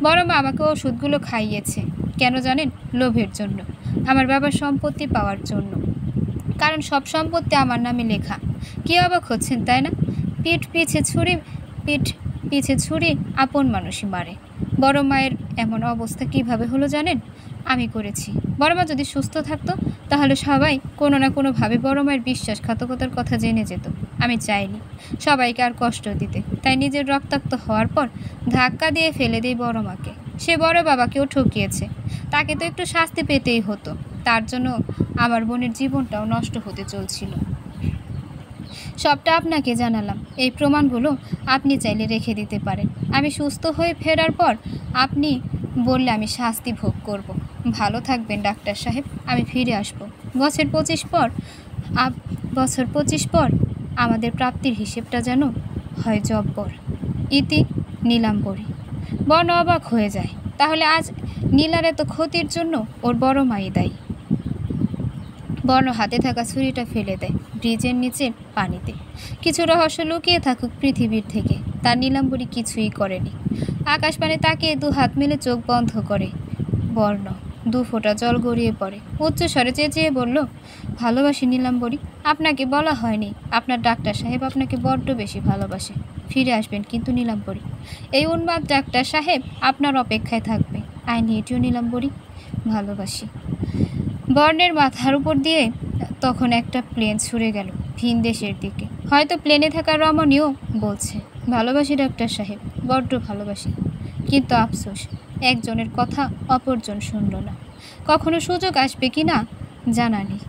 [SPEAKER 1] বড় মা আমাকে ওষুধগুলো খাইয়েছে। কেন জানেন? লোভের জন্য, আমার বাবার সম্পত্তি পাওয়ার জন্য। কারণ সব সম্পত্তি আমার নামে লেখা। কি অবাক হচ্ছেন, তাই না? পিঠ পিছে ছুরি আপন মানুষই মারে। বড় মায়ের এমন অবস্থা কিভাবে হলো জানেন? আমি করেছি। বড় মা যদি সুস্থ থাকতো তাহলে সবাই কোনো না কোনোভাবে বড় মায়ের বিশ্বাসঘাতকতার কথা জেনে যেত। আমি চাইনি সবাইকে আর কষ্ট দিতে, তাই নিজের রক্তাক্ত হওয়ার পর ধাক্কা দিয়ে ফেলে দিই বড় মাকে। সে বড় বাবাকেও ঠকিয়েছে, তাকে তো একটু শাস্তি পেতেই হতো। তার জন্য আমার বোনের জীবনটাও নষ্ট হতে চলছিল। সবটা আপনাকে জানালাম। এই প্রমাণগুলো আপনি চাইলে রেখে দিতে পারেন। আমি সুস্থ হয়ে ফেরার পর আপনি বললে আমি শাস্তি ভোগ করব। ভালো থাকবেন ডাক্তার সাহেব, আমি ফিরে আসব। বছর 25 পর আমাদের প্রাপ্তির হিসেবটা যেন হয় জব্বর। ইতি নীলাম্বরী। বর্ণ অবাক হয়ে যায়। তাহলে আজ নীলার এত ক্ষতির জন্য ওর বড় মাই দায়ী। বর্ণ হাতে থাকা ছুরিটা ফেলে দেয় ব্রিজের নিচের পানিতে। কিছু রহস্য লুকিয়ে থাকুক পৃথিবীর থেকে, তার নীলাম্বরী কিছুই করেনি। আকাশপানে তাকিয়ে দু হাত মেলে চোখ বন্ধ করে বর্ণ। 2 ফোঁটা জল গড়িয়ে পড়ে। উচ্চস্বরে চেঁচিয়ে বলল, ভালোবাসি নীলাম্বরী। আপনাকে বলা হয়নি, আপনার ডাক্তার সাহেব আপনাকে বড্ড বেশি ভালোবাসে। ফিরে আসবেন কিন্তু নীলাম্বরী। এই উন্মাদ ডাক্তার সাহেব আপনার অপেক্ষায় থাকবে। আই নিড ইউ নীলাম্বরী, ভালোবাসি। বর্ণের মাথার উপর দিয়ে তখন একটা প্লেন ছুড়ে গেল ভিন দেশের দিকে। হয়তো প্লেনে থাকা রমণীও বলছে, ভালোবাসি ডাক্তার সাহেব, বড্ড ভালোবাসি। কিন্তু আফসোস, একজনের কথা অপরজন শুনল না। কখনো সুযোগ আসবে কি না জানা নেই।